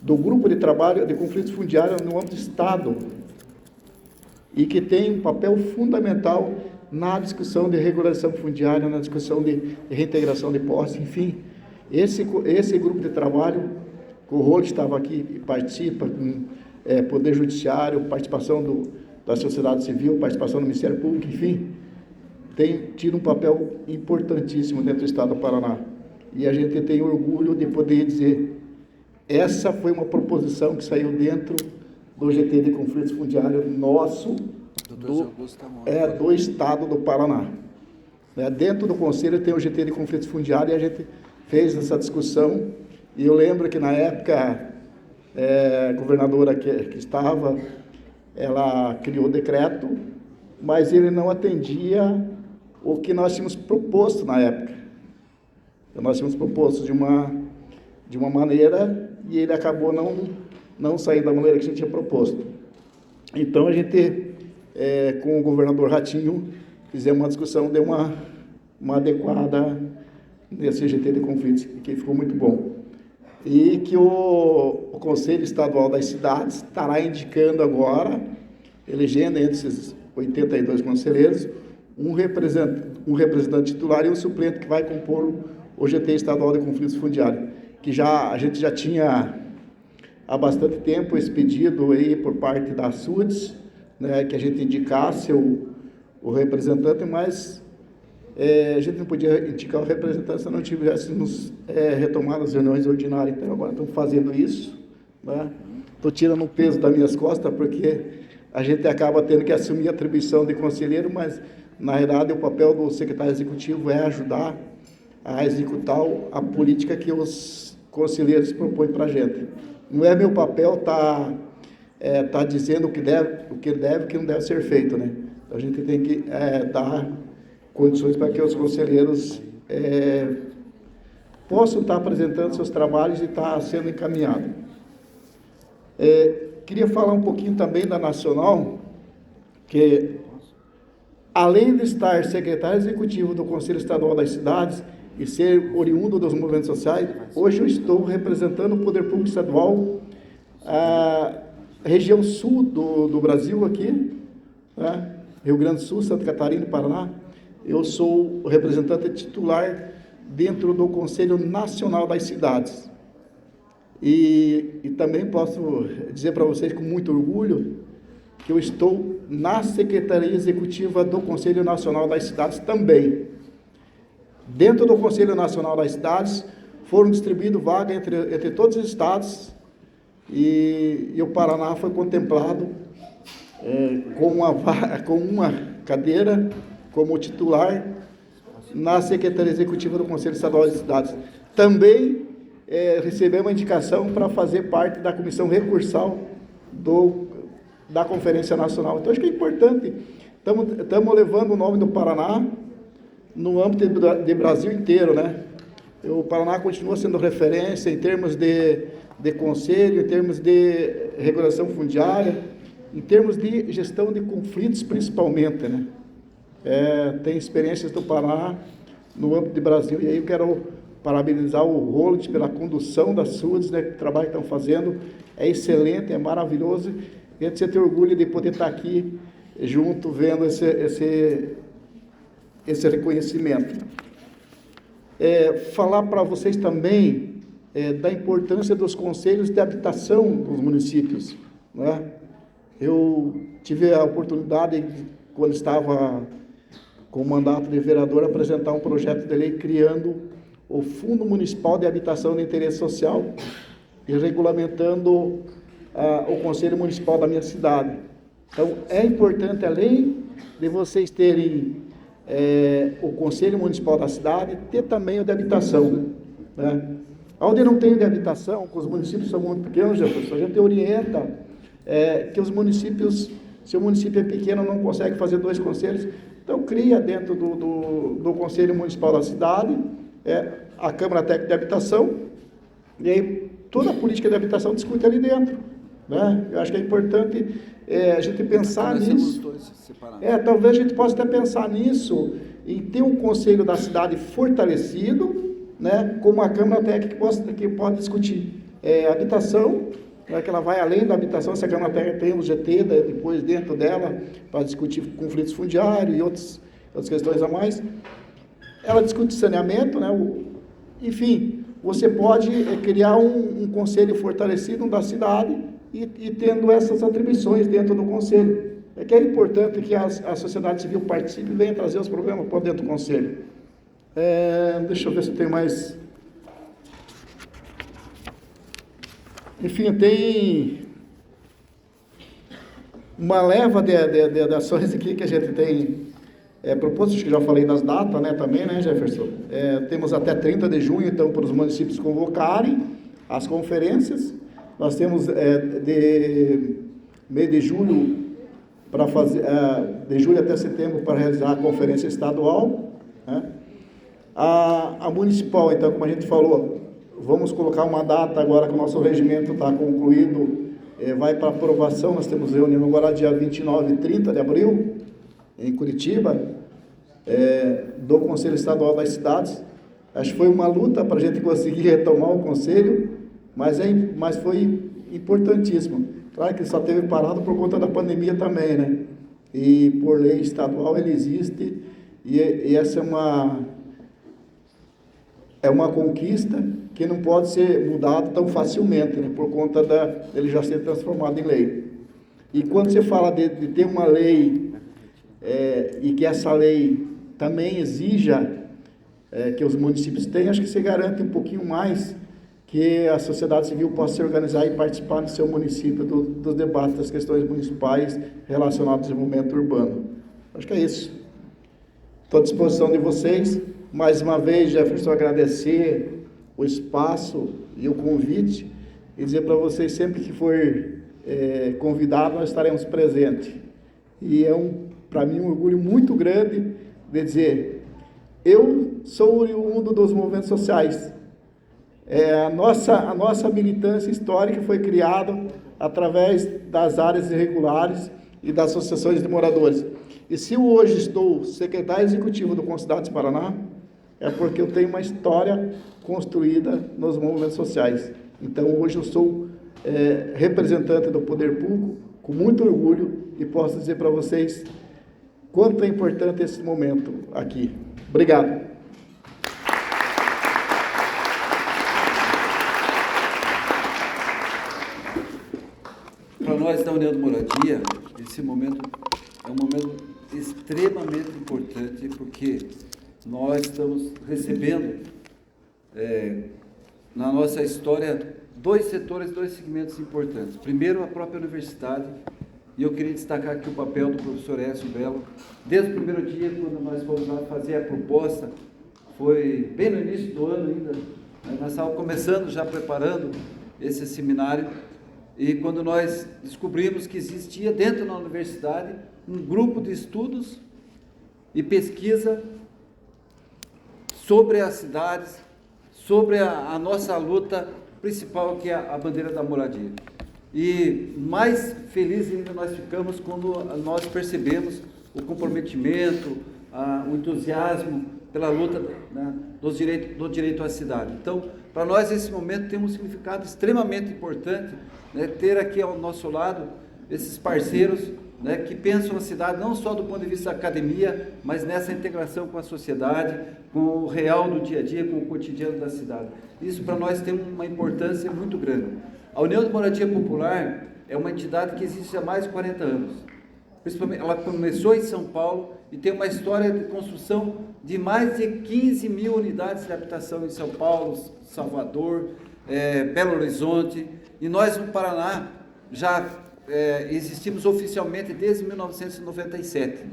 do grupo de trabalho de conflitos fundiários no âmbito do estado, e que tem um papel fundamental na discussão de regulação fundiária, na discussão de reintegração de posse, enfim. Esse grupo de trabalho, o Rolo estava aqui e participa, com Poder Judiciário, participação da sociedade civil, participação do Ministério Público, enfim, tem tido um papel importantíssimo dentro do Estado do Paraná. E a gente tem orgulho de poder dizer, essa foi uma proposição que saiu dentro do GT de conflitos fundiários nosso, do Estado do Paraná. Dentro do Conselho tem o GT de conflitos fundiários e a gente fez essa discussão. E eu lembro que na época, a governadora que estava, ela criou o decreto, mas ele não atendia o que nós tínhamos proposto na época. Então, nós tínhamos proposto de uma maneira e ele acabou não saindo da maneira que a gente tinha proposto. Então, a gente, com o governador Ratinho, fizemos uma discussão, deu uma adequada nesse GT de conflitos, que ficou muito bom. E que o Conselho Estadual das Cidades estará indicando agora, elegendo entre esses 82 conselheiros, um representante titular e um suplente que vai compor o GT Estadual de Conflitos Fundiários, que a gente já tinha há bastante tempo esse pedido aí por parte da SUDES, né, que a gente indicasse o representante, mas a gente não podia indicar o representante se não tivéssemos retomado as reuniões ordinárias. Então, agora estamos fazendo isso. Estou tirando o peso das minhas costas, porque a gente acaba tendo que assumir a atribuição de conselheiro, mas, na verdade, o papel do secretário executivo é ajudar a executar a política que os conselheiros propõem para a gente. Não é meu papel estar dizendo o que deve, o que não deve ser feito, né? Então, a gente tem que dar condições para que os conselheiros possam estar apresentando seus trabalhos e estar sendo encaminhados. Queria falar um pouquinho também da Nacional, que além de estar secretário executivo do Conselho Estadual das Cidades e ser oriundo dos movimentos sociais, hoje eu estou representando o Poder Público Estadual, a região sul do Brasil aqui, né? Rio Grande do Sul, Santa Catarina e Paraná. Eu sou o representante titular dentro do Conselho Nacional das Cidades. E também posso dizer para vocês com muito orgulho que eu estou na Secretaria Executiva do Conselho Nacional das Cidades também. Dentro do Conselho Nacional das Cidades foram distribuídas vagas entre todos os estados e o Paraná foi contemplado com uma cadeira como titular na Secretaria Executiva do Conselho Estadual das Cidades. Também recebemos a indicação para fazer parte da comissão recursal da Conferência Nacional. Então, acho que é importante. Estamos levando o nome do Paraná no âmbito de Brasil inteiro, né? O Paraná continua sendo referência em termos de conselho, em termos de regulação fundiária, em termos de gestão de conflitos, principalmente, né? Tem experiências do Paraná no âmbito de Brasil, e aí eu quero parabenizar o Roland pela condução das SUDES, né? O trabalho que estão fazendo é excelente, é maravilhoso, e a gente tem orgulho de poder estar aqui junto, vendo esse reconhecimento. Falar para vocês também da importância dos conselhos de habitação dos municípios, né? Eu tive a oportunidade, quando estava com o mandato de vereador, apresentar um projeto de lei criando o Fundo Municipal de Habitação de Interesse Social e regulamentando o Conselho Municipal da minha cidade. Então, é importante, além de vocês terem o Conselho Municipal da cidade, ter também o de habitação, né? Onde não tem de habitação, que os municípios são muito pequenos, a gente orienta que os municípios, se o município é pequeno, não consegue fazer 2 conselhos, então cria dentro do Conselho Municipal da cidade a Câmara Técnica de Habitação, e aí toda a política de habitação discute ali dentro, né? Eu acho que é importante a gente pensar nisso. Talvez a gente possa até pensar nisso, em ter um conselho da cidade fortalecido, né, como a Câmara Técnica que pode discutir habitação, né, que ela vai além da habitação. Se a Câmara Técnica tem o GT depois dentro dela para discutir conflitos fundiários outras questões a mais. Ela discute saneamento, né? Enfim, você pode criar um conselho fortalecido da cidade e tendo essas atribuições dentro do conselho. É que é importante que a sociedade civil participe e venha trazer os problemas para dentro do conselho. Deixa eu ver se tem mais. Enfim, tem uma leva de ações aqui que a gente tem proposto, acho que já falei das datas, né, também, né, Jefferson? Temos até 30 de junho, então, para os municípios convocarem as conferências. Nós temos de mês de julho para fazer, de julho até setembro para realizar a conferência estadual, né? A municipal, então, como a gente falou, vamos colocar uma data agora que o nosso regimento está concluído, vai para aprovação. Nós temos reunião agora dia 29 e 30 de abril, em Curitiba, do Conselho Estadual das Cidades. Acho que foi uma luta para a gente conseguir retomar o Conselho, mas foi importantíssimo. Claro que ele só teve parado por conta da pandemia também, né? E por lei estadual ele existe, e essa é uma conquista que não pode ser mudada tão facilmente, né? Por conta dele já ser transformado em lei. E quando você fala de ter uma lei, e que essa lei também exija que os municípios tenham, acho que você garante um pouquinho mais que a sociedade civil possa se organizar e participar no seu município dos debates das questões municipais relacionadas ao desenvolvimento urbano. Acho que é isso. Estou à disposição de vocês. Mais uma vez, Jefferson, agradecer o espaço e o convite e dizer para vocês, sempre que for convidado, nós estaremos presentes. E para mim, um orgulho muito grande de dizer, eu sou oriundo dos movimentos sociais. A nossa militância histórica foi criada através das áreas irregulares e das associações de moradores. E se hoje estou secretário executivo do Concidades Paraná, é porque eu tenho uma história construída nos movimentos sociais. Então, hoje eu sou representante do poder público, com muito orgulho, e posso dizer para vocês quanto é importante esse momento aqui. Obrigado. Para nós da União de Moradia, esse momento é um momento extremamente importante, porque nós estamos recebendo, na nossa história, dois segmentos importantes. Primeiro, a própria universidade, e eu queria destacar aqui o papel do professor Écio Belo. Desde o primeiro dia, quando nós fomos lá fazer a proposta, foi bem no início do ano ainda, nós estávamos começando, já preparando esse seminário, e quando nós descobrimos que existia dentro da universidade um grupo de estudos e pesquisa sobre as cidades, sobre a nossa luta principal, que é a bandeira da moradia. E mais felizes ainda nós ficamos quando nós percebemos o comprometimento, o entusiasmo pela luta, né, do direito à cidade. Então, para nós esse momento tem um significado extremamente importante, né, ter aqui ao nosso lado esses parceiros, né, que pensam a cidade não só do ponto de vista da academia, mas nessa integração com a sociedade, com o real do dia a dia, com o cotidiano da cidade. Isso para nós tem uma importância muito grande. A União de Moradia Popular é uma entidade que existe há mais de 40 anos. Principalmente, ela começou em São Paulo e tem uma história de construção de mais de 15 mil unidades de habitação em São Paulo, Salvador, Belo Horizonte. E nós, no Paraná, já existimos oficialmente desde 1997.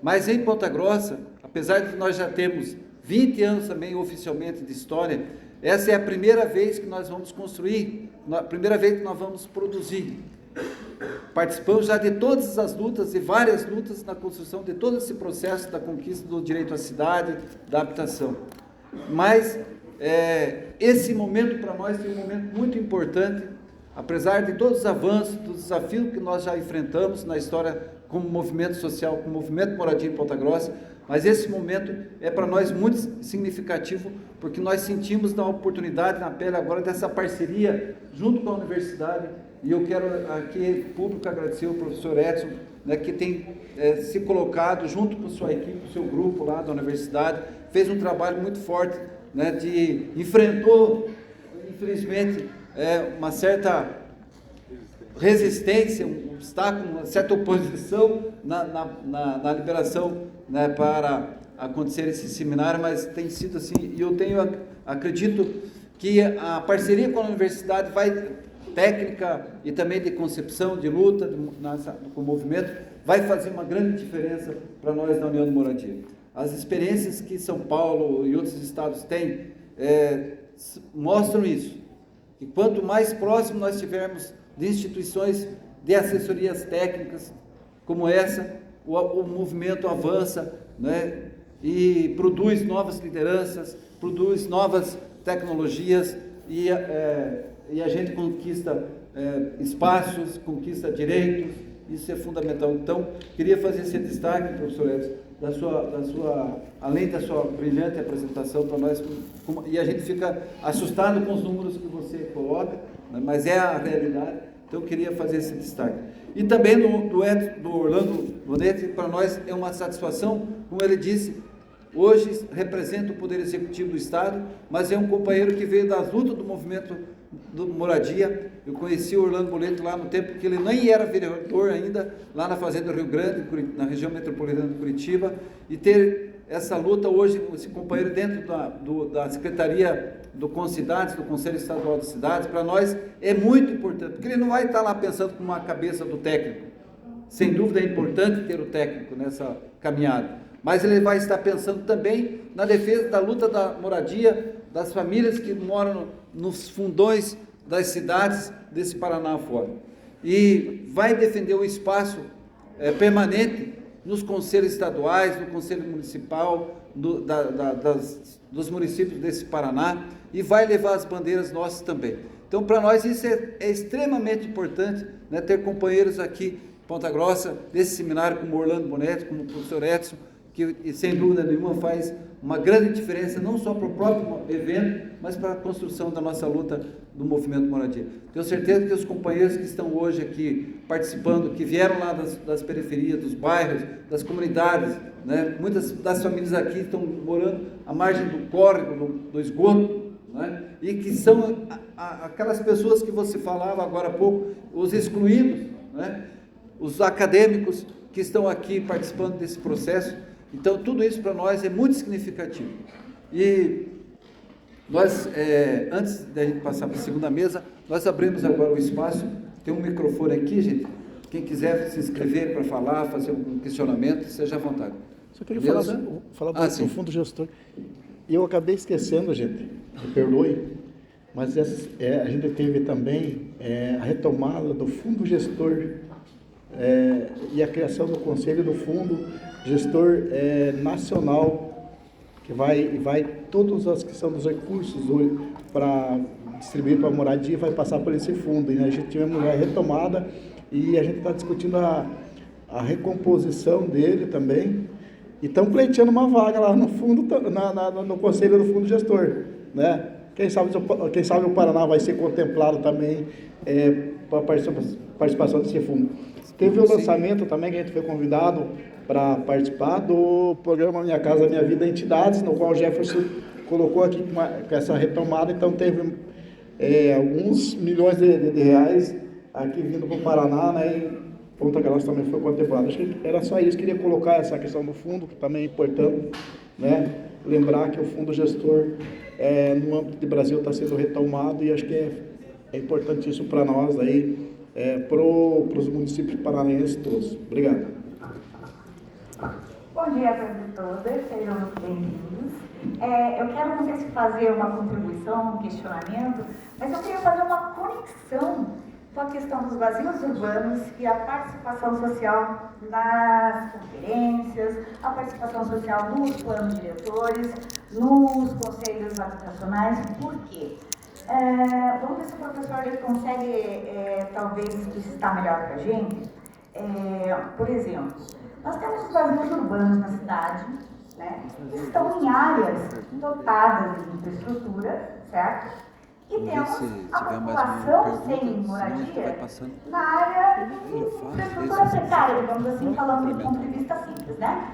Mas em Ponta Grossa, apesar de nós já termos 20 anos também oficialmente de história, essa é a primeira vez que nós vamos construir, a primeira vez que nós vamos produzir. Participamos já de todas as lutas e várias lutas na construção de todo esse processo da conquista do direito à cidade, da habitação. Mas esse momento para nós é um momento muito importante, apesar de todos os avanços, dos desafios que nós já enfrentamos na história como movimento social, como movimento Moradia em Ponta Grossa, mas esse momento é para nós muito significativo, porque nós sentimos da oportunidade na pele agora dessa parceria junto com a universidade, e eu quero aqui, público, agradecer ao professor Edson né, que tem se colocado junto com sua equipe, o seu grupo lá da universidade, fez um trabalho muito forte, né, enfrentou, infelizmente, uma certa resistência, um obstáculo, uma certa oposição na liberação, né, para acontecer esse seminário, mas tem sido assim, e eu acredito que a parceria com a universidade técnica e também de concepção, de luta com o movimento, vai fazer uma grande diferença para nós da União de Moradia. As experiências que São Paulo e outros estados têm mostram isso, que quanto mais próximo nós tivermos de instituições de assessorias técnicas como essa, o movimento avança, né, e produz novas lideranças, produz novas tecnologias e a gente conquista espaços, conquista direitos. Isso é fundamental. Então, queria fazer esse destaque, professor Edson, além da sua brilhante apresentação para nós, e a gente fica assustado com os números que você coloca, né, mas é a realidade. Então, eu queria fazer esse destaque. E também do Orlando Bonetti, para nós é uma satisfação, como ele disse, hoje representa o Poder Executivo do Estado, mas é um companheiro que veio das lutas do movimento do Moradia. Eu conheci o Orlando Bonetti lá no tempo que ele nem era vereador ainda, lá na Fazenda Rio Grande, na região metropolitana de Curitiba, e ter essa luta hoje, esse companheiro dentro da Secretaria do Concidades, do Conselho Estadual de Cidades, para nós é muito importante, porque ele não vai estar lá pensando com uma cabeça do técnico. Sem dúvida é importante ter o técnico nessa caminhada, mas ele vai estar pensando também na defesa da luta da moradia, das famílias que moram nos fundões das cidades desse Paraná afora. E vai defender o espaço permanente nos conselhos estaduais, no conselho municipal, dos municípios desse Paraná, e vai levar as bandeiras nossas também. Então, para nós isso é extremamente importante, né, ter companheiros aqui em Ponta Grossa, desse seminário, como Orlando Bonetti, como o professor Edson, que sem dúvida nenhuma faz uma grande diferença, não só para o próprio evento, mas para a construção da nossa luta do movimento Moradia. Tenho certeza que os companheiros que estão hoje aqui participando, que vieram lá das periferias, dos bairros, das comunidades, né, muitas das famílias aqui estão morando à margem do córrego, do esgoto, né, e que são aquelas pessoas que você falava agora há pouco, os excluídos, né, os acadêmicos que estão aqui participando desse processo. Então, tudo isso para nós é muito significativo. E nós, antes da gente passar para a segunda mesa, nós abrimos agora o espaço. Tem um microfone aqui, gente. Quem quiser se inscrever para falar, fazer um questionamento, seja à vontade. Só queria falar do fundo gestor. E eu acabei esquecendo, gente, me perdoe, mas a gente teve também a retomada do fundo gestor e a criação do conselho do fundo gestor nacional, que vai todos as que são dos recursos para distribuir para a moradia, vai passar por esse fundo. E a gente tivemos a retomada e a gente está discutindo a recomposição dele também. E estão pleiteando uma vaga lá no fundo, no conselho do fundo gestor, né? Quem sabe o Paraná vai ser contemplado também para a participação desse fundo. Teve o lançamento também, que a gente foi convidado para participar do programa Minha Casa Minha Vida Entidades, no qual o Jefferson colocou aqui com essa retomada. Então teve alguns milhões de reais aqui vindo para o Paraná, né? E Ponta Grossa também foi contemplado. Acho que era só isso. Queria colocar essa questão do fundo, que também é importante, né? Lembrar que o fundo gestor no âmbito do Brasil está sendo retomado, e acho que é importante isso para nós aí, para os municípios paranaenses todos. Obrigado. Bom dia a todos e todas, sejam muito bem-vindos. Eu quero, não sei se fazer uma contribuição, um questionamento, mas eu queria fazer uma conexão com a questão dos vazios urbanos e a participação social nas conferências, a participação social nos planos diretores, nos conselhos habitacionais. Por quê? Vamos ver se o professor ele consegue, talvez, explicitar melhor para a gente. Por exemplo, nós temos os vazios urbanos na cidade, né, que estão em áreas dotadas de infraestrutura, certo? E Vamos ver temos se a tiver mais uma população pergunta, sem senão a gente vai moradia passando. na área de Ele faz, infraestrutura esse- precária, digamos assim, falando do ponto de vista simples, né?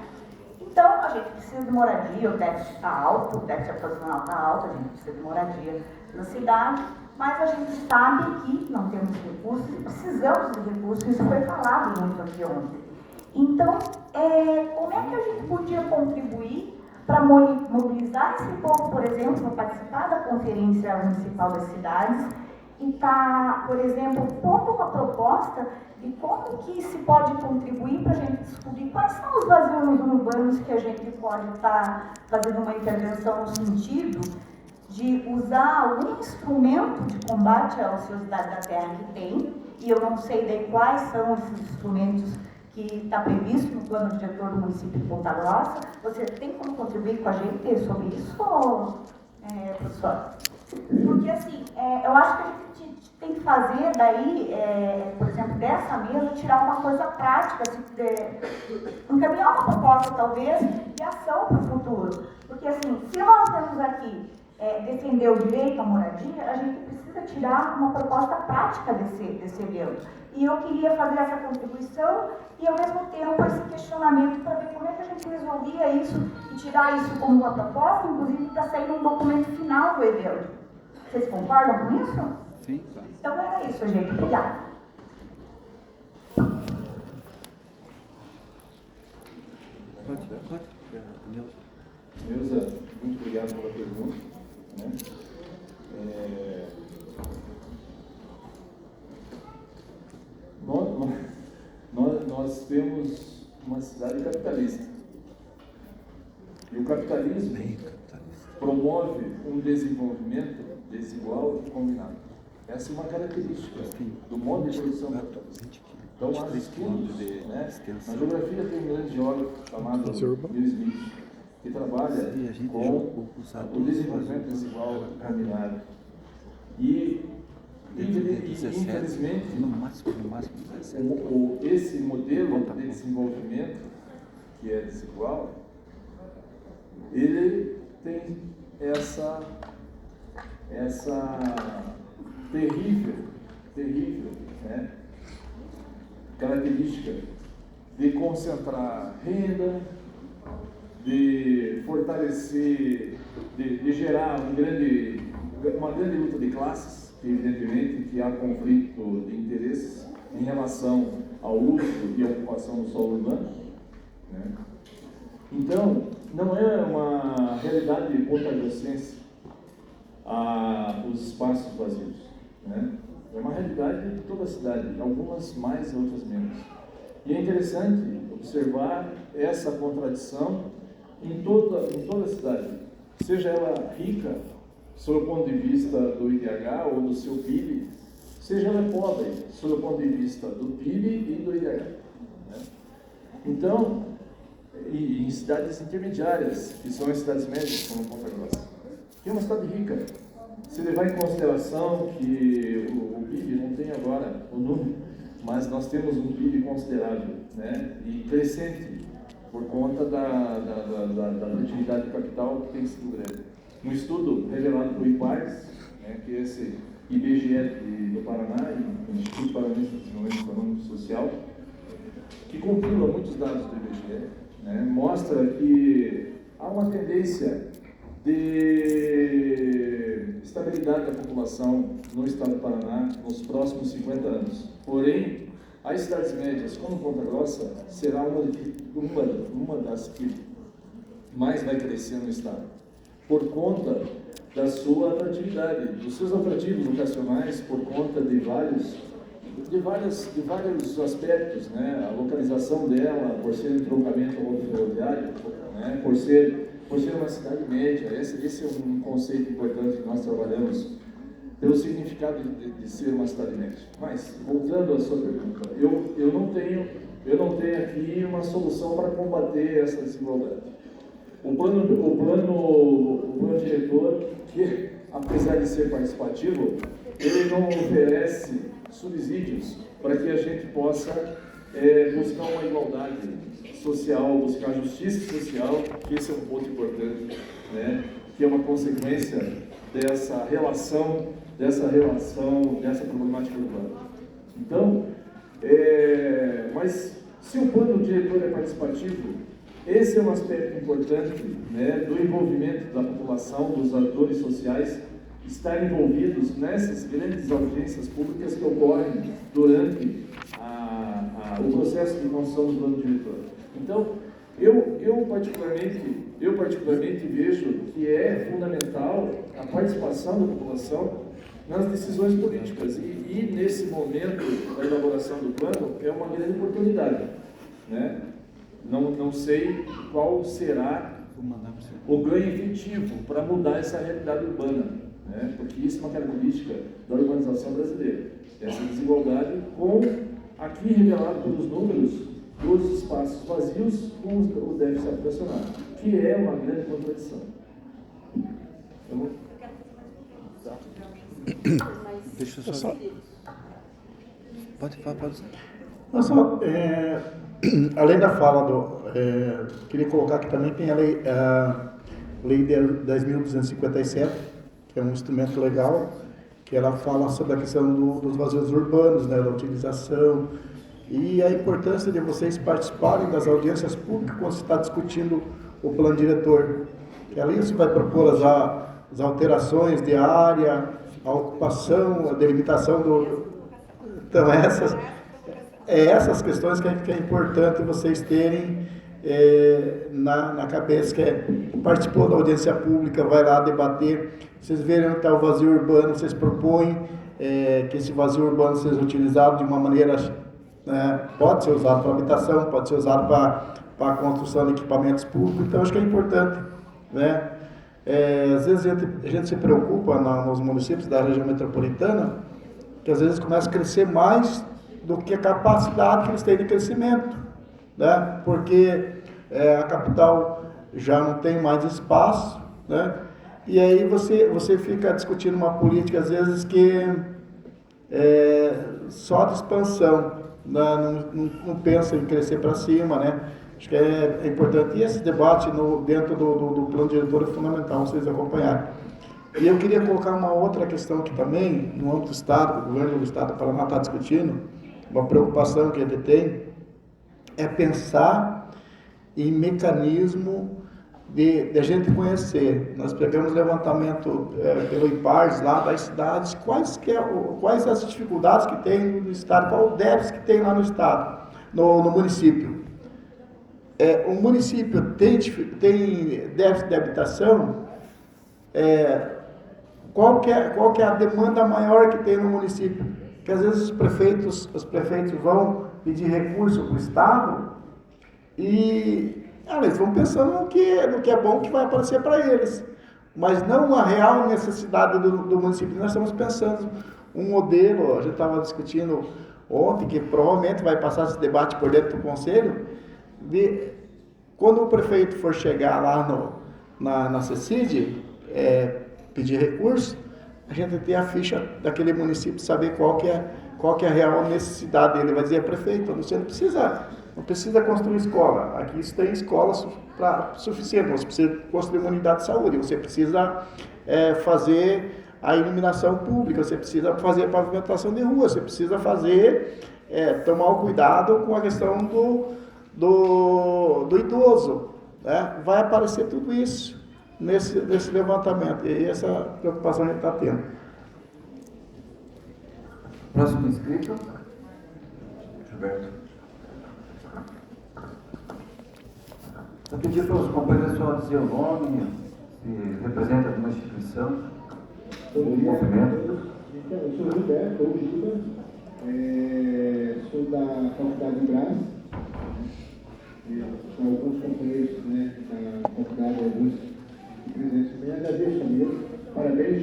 Então, a gente precisa de moradia, o déficit está alto, o déficit habitacional está alto, a gente precisa de moradia na cidade, mas a gente sabe que não temos recursos e precisamos de recursos, isso foi falado muito aqui ontem. Então, como é que a gente podia contribuir para mobilizar esse povo, por exemplo, para participar da Conferência Municipal das Cidades e está, por exemplo, pondo uma proposta de como que se pode contribuir para a gente descobrir quais são os vazios urbanos que a gente pode estar fazendo uma intervenção no sentido de usar algum instrumento de combate à ociosidade da terra que tem, e eu não sei daí quais são esses instrumentos que está previsto no plano diretor do município de Ponta Grossa. Você tem como contribuir com a gente sobre isso, professor? Porque, assim, eu acho que a gente tem que fazer daí, por exemplo, dessa mesa, tirar uma coisa prática, assim, encaminhar uma proposta, talvez, de ação para o futuro. Porque, assim, se nós temos aqui defender o direito à moradia, a gente precisa tirar uma proposta prática desse evento. E eu queria fazer essa contribuição e, ao mesmo tempo, esse questionamento para ver como é que a gente resolvia isso e tirar isso como uma proposta, inclusive para sair um documento final do evento. Vocês concordam com isso? Sim, claro. Então era isso, gente. Obrigada. Pode. Neuza, muito obrigado pela pergunta. Né? Nós temos uma cidade capitalista. E o capitalismo promove um desenvolvimento desigual e combinado. Essa é uma característica do modo de produção capitalista. Então, há estudos, né? Na geografia tem um grande geógrafo chamado Bill Smith, que trabalha com o desenvolvimento desigual combinado. E, infelizmente, esse modelo de desenvolvimento, que é desigual, ele tem essa terrível, né, característica de concentrar renda, de fortalecer, de gerar uma grande luta de classes, que evidentemente que há conflito de interesses em relação ao uso e à ocupação do solo urbano, né? Então, não é uma realidade pontagrossense os espaços vazios, né? É uma realidade de toda a cidade, algumas mais, outras menos. E é interessante observar essa contradição em toda a cidade, seja ela rica, sob o ponto de vista do IDH ou do seu PIB, seja ela pobre, sob o ponto de vista do PIB e do IDH. Né? Então, e em cidades intermediárias, que são as cidades médias, como Ponta Grossa, que é uma cidade rica. Se levar em consideração que o PIB não tem agora o número, mas nós temos um PIB considerável, né, e crescente, por conta da atividade de capital que tem sido grande. Um estudo revelado pelo IPARS, né, que é esse IBGE do Paraná, o Instituto Paranaense de Desenvolvimento Econômico e Social, que compila muitos dados do IBGE, né, mostra que há uma tendência de estabilidade da população no estado do Paraná nos próximos 50 anos. Porém, as cidades médias, como Ponta Grossa, será uma das que mais vai crescer no estado, por conta da sua atratividade, dos seus atrativos vocacionais, por conta de vários aspectos, né? A localização dela, por ser entroncamento rodoviário, né? por ser uma cidade média. Esse é um conceito importante que nós trabalhamos pelo significado de ser uma cidade média. Mas, voltando à sua pergunta, eu não tenho aqui uma solução para combater essa desigualdade. O plano diretor, que apesar de ser participativo, ele não oferece subsídios para que a gente possa buscar uma igualdade social, buscar justiça social, que esse é um ponto importante, né? Que é uma consequência dessa relação, dessa problemática urbana. Então, mas se o plano diretor é participativo, esse é um aspecto importante, né, do envolvimento da população, dos atores sociais, estar envolvidos nessas grandes audiências públicas que ocorrem durante o processo de construção do plano diretor. Então, eu particularmente vejo que é fundamental a participação da população nas decisões políticas e nesse momento da elaboração do plano é uma grande oportunidade, né? Não sei qual será o ganho efetivo para mudar essa realidade urbana, né? Porque isso é uma característica da urbanização brasileira, essa desigualdade aqui revelado pelos números dos espaços vazios com o déficit habitacional, que é uma grande contradição. Deixa eu só... Pode falar, pode. Além da fala queria colocar que também tem a Lei 10.257, que é um instrumento legal, que ela fala sobre a questão dos vazios urbanos, né, da utilização, e a importância de vocês participarem das audiências públicas quando se está discutindo o plano diretor. Que ali você vai propor as alterações de área, a ocupação, a delimitação do... Então, essas questões que é importante vocês terem na cabeça, que participou da audiência pública, vai lá debater, vocês verem onde está o vazio urbano, vocês propõem que esse vazio urbano seja utilizado de uma maneira, pode ser usado para habitação, pode ser usado para a construção de equipamentos públicos, então acho que é importante, né? Às vezes a gente se preocupa nos municípios da região metropolitana, que às vezes começa a crescer mais do que a capacidade que eles têm de crescimento, né? Porque a capital já não tem mais espaço, né? E aí você fica discutindo uma política, às vezes, que só de expansão, né? Não pensa em crescer para cima, né? Acho que é importante. E esse debate dentro do plano diretor é fundamental vocês acompanharem. E eu queria colocar uma outra questão aqui também, no âmbito do Estado, o governo do Estado do Paraná está discutindo, uma preocupação que ele tem, é pensar em mecanismo de a gente conhecer. Nós pegamos levantamento pelo IPARS lá das cidades, quais as dificuldades que tem no Estado, qual o déficit que tem lá no Estado, no município. O município tem déficit de habitação, qual que é a demanda maior que tem no município? Que às vezes os prefeitos vão pedir recurso para o Estado e eles vão pensando no que é bom que vai aparecer para eles, mas não a real necessidade do município. Nós estamos pensando um modelo, a gente estava discutindo ontem, que provavelmente vai passar esse debate por dentro do Conselho, de quando o prefeito for chegar lá na CECID, pedir recurso, a gente ter a ficha daquele município, saber qual que é a real necessidade dele. Vai dizer, prefeito, você não precisa construir escola, aqui isso tem escola suficiente, você precisa construir uma unidade de saúde, você precisa fazer a iluminação pública, você precisa fazer a pavimentação de rua, você precisa tomar o cuidado com a questão do idoso, né? Vai aparecer tudo isso nesse levantamento, e essa preocupação a gente está tendo. Próximo inscrito. Gilberto. Eu pedi para os companheiros só dizer o nome, se representa alguma instituição, um movimento. Então, eu sou Gilberto, ou Giba, sou da Faculdade de Brás, com alguns companheiros, né, da Faculdade de Augusto de presença. Me agradeço mesmo, parabéns,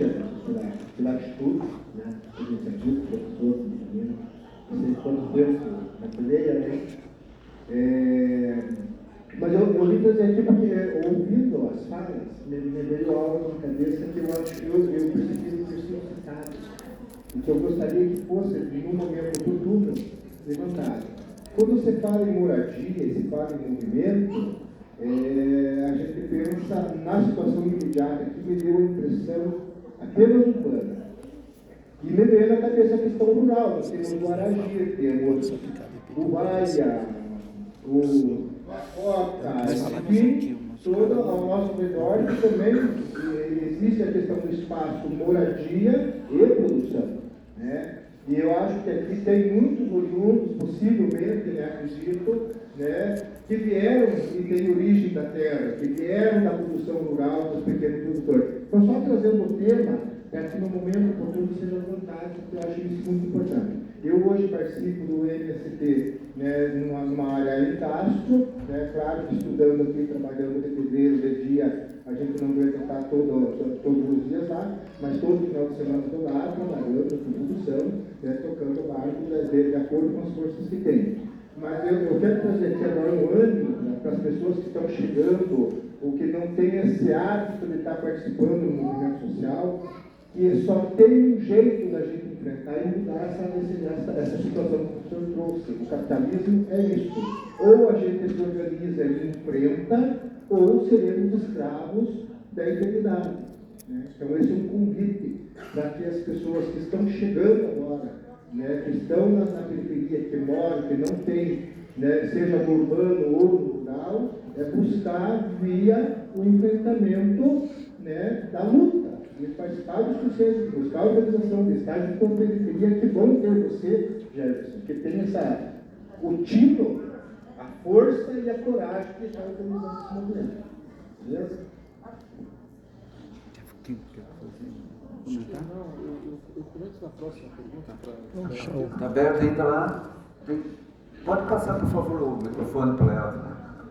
pela atitude, né, pela iniciativa, professor, menino, vocês todos Deus na peleia, né? Mas eu vim trazer aqui porque, ouvindo as falas, me veio algo na cabeça que eu acho que eu percebi ter sido citado. E que eu gostaria que fosse, em um momento oportuno, levantado. Quando você fala em moradia e se fala em movimento, a gente pensa na situação imediata, que me deu a impressão apenas urbana. E me veio na cabeça a questão rural. Nós temos o Aragir, temos o Baia, o Cota, enfim, todo ao nosso redor, que também existe a questão do espaço moradia e produção, né? E eu acho que aqui tem muitos oriundos, possivelmente, né, acredito, né, que vieram e têm origem da terra, que vieram da produção rural, dos pequenos produtores. Então, só trazendo o tema, para que no momento oportuno seja levantado, porque eu acho isso muito importante. Eu hoje participo do MST, né, numa área em Castro, né, claro que estudando aqui, trabalhando de pedreiro, de dia, a gente não vai estar todos os dias lá, mas todo final de semana estou lá, trabalhando com produção, né, tocando o barco, né, de acordo com as forças que tem. Mas eu quero trazer aqui agora um ânimo, né, para as pessoas que estão chegando, ou que não têm esse hábito de estar participando do movimento social, que só tem um jeito da gente enfrentar e mudar essa situação que o senhor trouxe. O capitalismo é isso. Ou a gente se organiza e enfrenta, ou seremos escravos da eternidade. Né? Então, esse é um convite para que as pessoas que estão chegando agora, né, que estão na periferia, que moram, que não tem, né, seja no urbano ou no rural, é buscar via o enfrentamento, né, da luta. E participar dos processos, buscar a organização de estágio com periferia. Que bom ter você, Jefferson, que tem o tino, a força e a coragem de estar organizando esse movimento. Beleza? Eu comento na próxima pergunta. Está aberto ainda lá? Pode passar, por favor, o microfone para ela.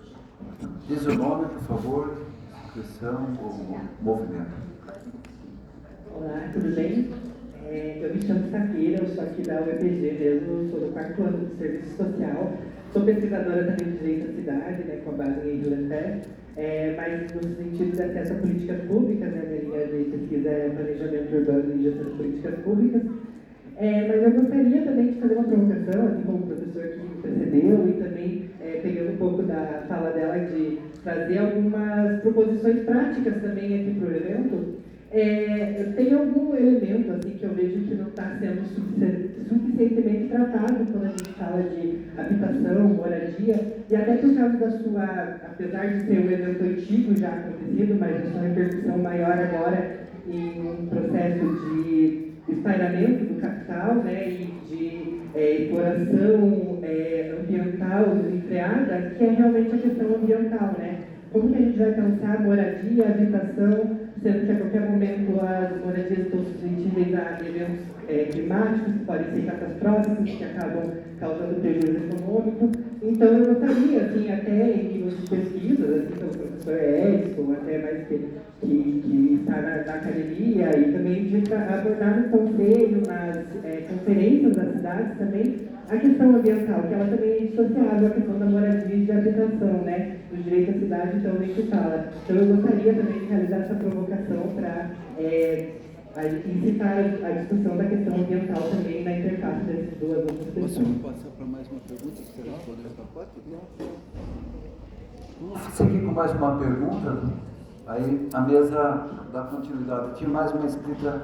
Diz o nome, por favor, inscrição ou movimento. Olá, tudo bem? Eu me chamo Saqueira, eu sou aqui da UEPG mesmo, sou do 4º ano de Serviço Social, sou pesquisadora também de Direito à Cidade, né, com a base em Jurafé, mas no sentido de acesso a políticas públicas, né, minha linha de pesquisa é Planejamento Urbano e Gestão de Políticas Públicas, mas eu gostaria também de fazer uma provocação, assim como o professor que me precedeu, e também pegando um pouco da fala dela de trazer algumas proposições práticas também aqui para o evento. Tem algum elemento assim, que eu vejo que não está sendo suficientemente tratado quando a gente fala de habitação, moradia, e até por causa da sua, apesar de ser um evento antigo já acontecido, mas a sua repercussão maior agora em um processo de espalhamento do capital, né, e de exploração ambiental desenfreada, que é realmente a questão ambiental, né? Como que a gente vai pensar moradia, habitação, sendo que a qualquer momento as moradias estão suscetíveis a eventos climáticos que podem ser catastróficos, que acabam causando prejuízo econômico. Então, eu gostaria, assim, até em nível de pesquisas, assim, pelo professor Edson, até mais que está na academia, e também de abordar no conselho, nas conferências das cidades também, a questão ambiental, que ela também é dissociável à questão da moradia e de habitação, né? Do direito à cidade, então, nem se fala. Então, eu gostaria também de realizar essa provocação para incitar a discussão da questão ambiental também na interface dessas duas outras questões. Posso passar para mais uma pergunta? Você respondeu essa parte? Vamos seguir com mais uma pergunta. Aí a mesa dá continuidade. Tinha mais uma escrita.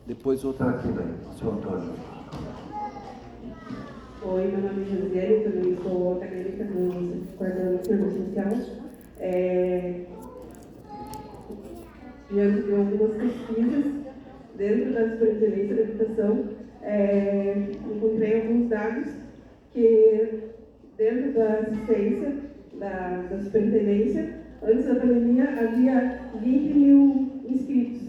Depois outra aqui daí, o senhor Antônio. Oi, meu nome é Josiane, também sou acadêmica do 4º ano de Serviço Social. Diante de algumas pesquisas dentro da Superintendência da Habitação, encontrei alguns dados que dentro da assistência da Superintendência, antes da pandemia, havia 20 mil inscritos.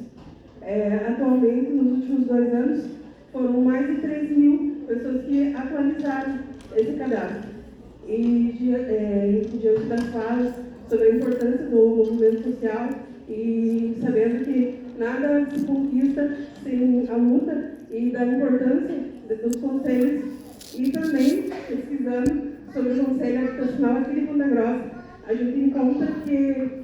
Atualmente, nos últimos 2 anos, foram mais de 3 mil pessoas que atualizaram esse cadastro. E diante das falas sobre a importância do movimento social e sabendo que nada se conquista sem a luta e da importância dos conselhos, e também pesquisando sobre o Conselho Habitacional aqui de Ponta Grossa, a gente encontra que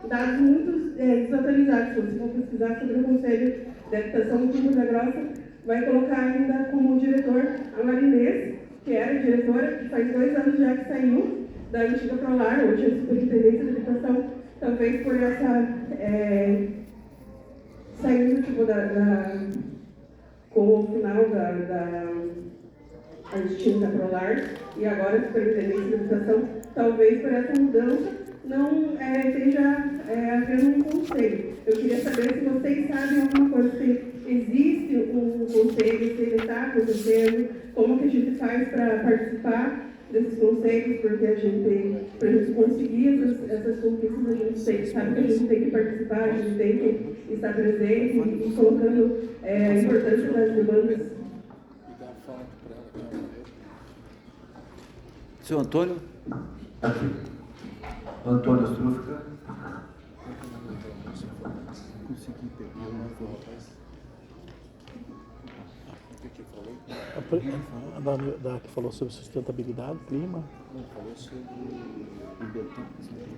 dados muito desatualizados. Se você for pesquisar sobre o Conselho de Habitação de Ponta Grossa, vai colocar ainda como diretor a Marinês, que era diretora, que faz 2 anos já que saiu da antiga Prolar, hoje é a Superintendência de Habitação. talvez por essa saída tipo, com o final da extinta Prolar e agora a Superintendência de Habitação, talvez por essa mudança não esteja havendo um conselho. Eu queria saber se vocês sabem alguma coisa, se existe um conselho, se ele está acontecendo, como que a gente faz para participar desses conselhos, porque para a gente conseguir essas conquistas, a gente sabe que a gente tem que participar, a gente tem que estar presente e colocando a importância das demandas. Senhor Antônio? Aqui. Antônio Strufka. Consegui pegar uma voz. O que falou? Da que falou sobre sustentabilidade, clima. Não, falou sobre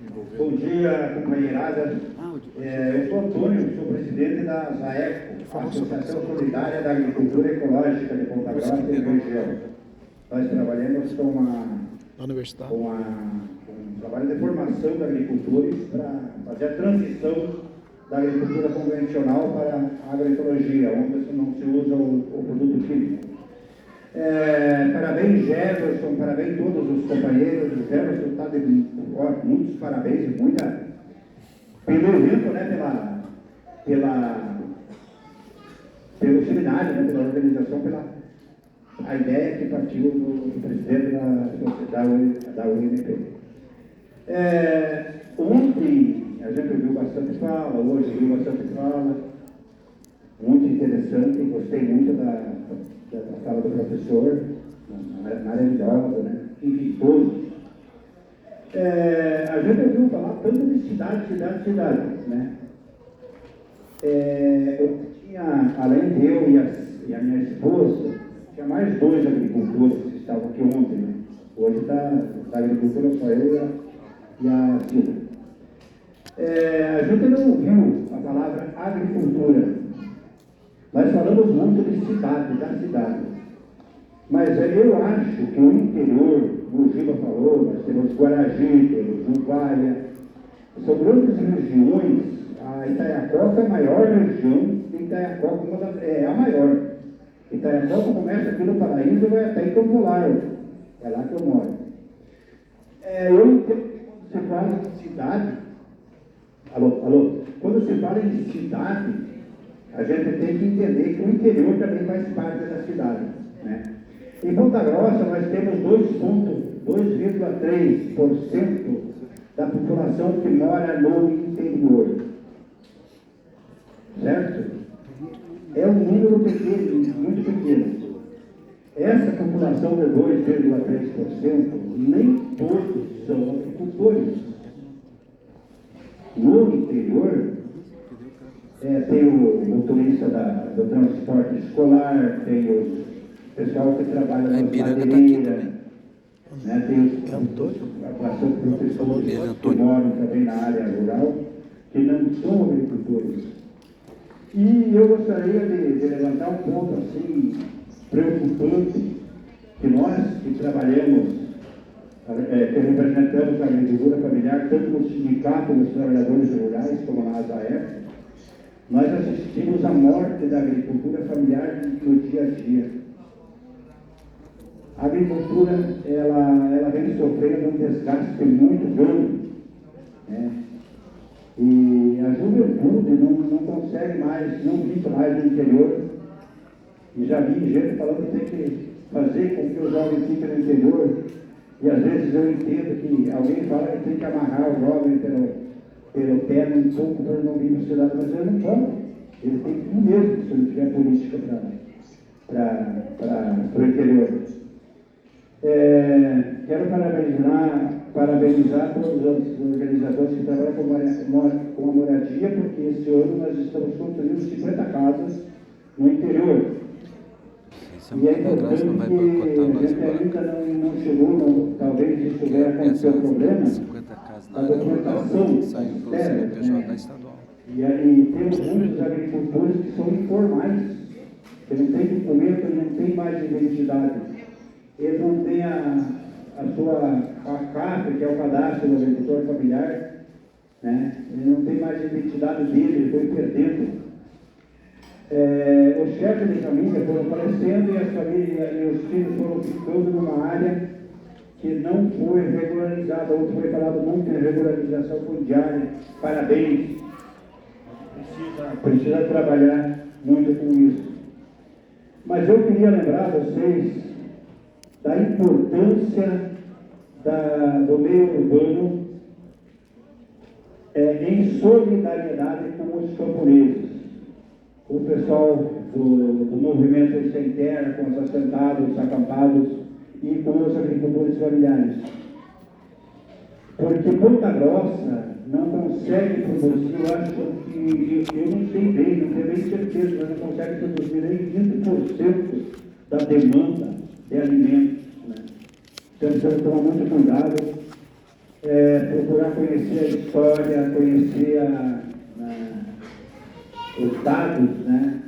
envolver. Bom dia, companheirada. Eu sou Antônio, sou presidente da ZAECO, Associação Solidária da Agricultura Ecológica de Ponta Grossa e região. Nós trabalhamos com um trabalho de formação de agricultores para fazer a transição da agricultura convencional para a agroecologia, onde não se usa o produto químico. Parabéns, Jefferson, parabéns a todos os companheiros. O Jefferson está de muitos parabéns, pelo evento, né, pelo seminário, né, pela organização, pela a ideia que partiu do presidente da UNP. Ontem a gente viu bastante fala, hoje viu bastante fala, muito interessante, gostei muito da fala do professor, maravilhosa, né? Enfim, todos. A gente ouviu falar tanto de cidade, né? Eu tinha, além de eu e a minha esposa, tinha mais 2 agricultores que estavam aqui ontem, né? Hoje está da agricultura só eu e a Silvia. A gente não ouviu a palavra agricultura. Nós falamos muito de cidade, da cidade. Mas eu acho que o interior, o Giba falou, nós temos Guaragi, temos Junguaia, são grandes regiões. A Itaiacoca é a maior região de Itaiacoca, é a maior. Itaiacoca começa aqui no Paraíso e vai até em Campo Largo. É lá que eu moro. Eu entendo que quando se fala em cidade, alô? Quando se fala em cidade, a gente tem que entender que o interior também faz parte da cidade, né? Em Ponta Grossa, nós temos 2,3% da população que mora no interior. Certo? É um número pequeno, muito pequeno. Essa população de 2,3%, nem todos são agricultores. No interior, tem o motorista do transporte escolar, tem o pessoal que trabalha na madeireira, né? Tem a população de pessoas que moram também na área rural, que não são agricultores. E eu gostaria de levantar um ponto assim preocupante, que nós que trabalhamos, que representamos a agricultura familiar, tanto no sindicato dos trabalhadores rurais como na ASAEF, nós assistimos à morte da agricultura familiar no dia a dia. A agricultura, ela vem sofrendo um desgaste muito grande, né? E a juventude não consegue mais, não vive mais no interior. E já vi gente falando que tem que fazer com que o jovem fique no interior. E às vezes eu entendo que alguém fala que tem que amarrar o jovem pelo pé um pouco para não vir na cidade, mas ele não pode. Ele tem que ir mesmo, se não tiver política para o interior. Quero parabenizar todos os organizadores que trabalham com a moradia, porque esse ano nós estamos construindo 50 casas no interior. E é importante que a gente ainda não chegou, talvez isso venha acontecer um problema, a documentação das terras, né? E temos muitos agricultores que são informais, que não têm documento, não têm mais identidade. Ele não tem a CAF, que é o cadastro do agricultor familiar, né? Ele não tem mais a identidade dele, ele foi perdendo. Os chefes de família foram falecendo e as famílias e os filhos foram ficando numa área que não foi regularizada. Ontem foi falado muito em regularização fundiária. Parabéns. Precisa trabalhar muito com isso. Mas eu queria lembrar vocês da importância do meio urbano em solidariedade com os camponeses, com o pessoal do movimento Sem Terra, com os assentados, os acampados e com os agricultores familiares. Porque Ponta Grossa não consegue produzir, eu acho que, eu não sei bem, não tenho bem certeza, mas não consegue produzir nem 20% da demanda de alimentos, né? Então, precisamos tomar muito cuidado, procurar conhecer a história, conhecer os dados, né,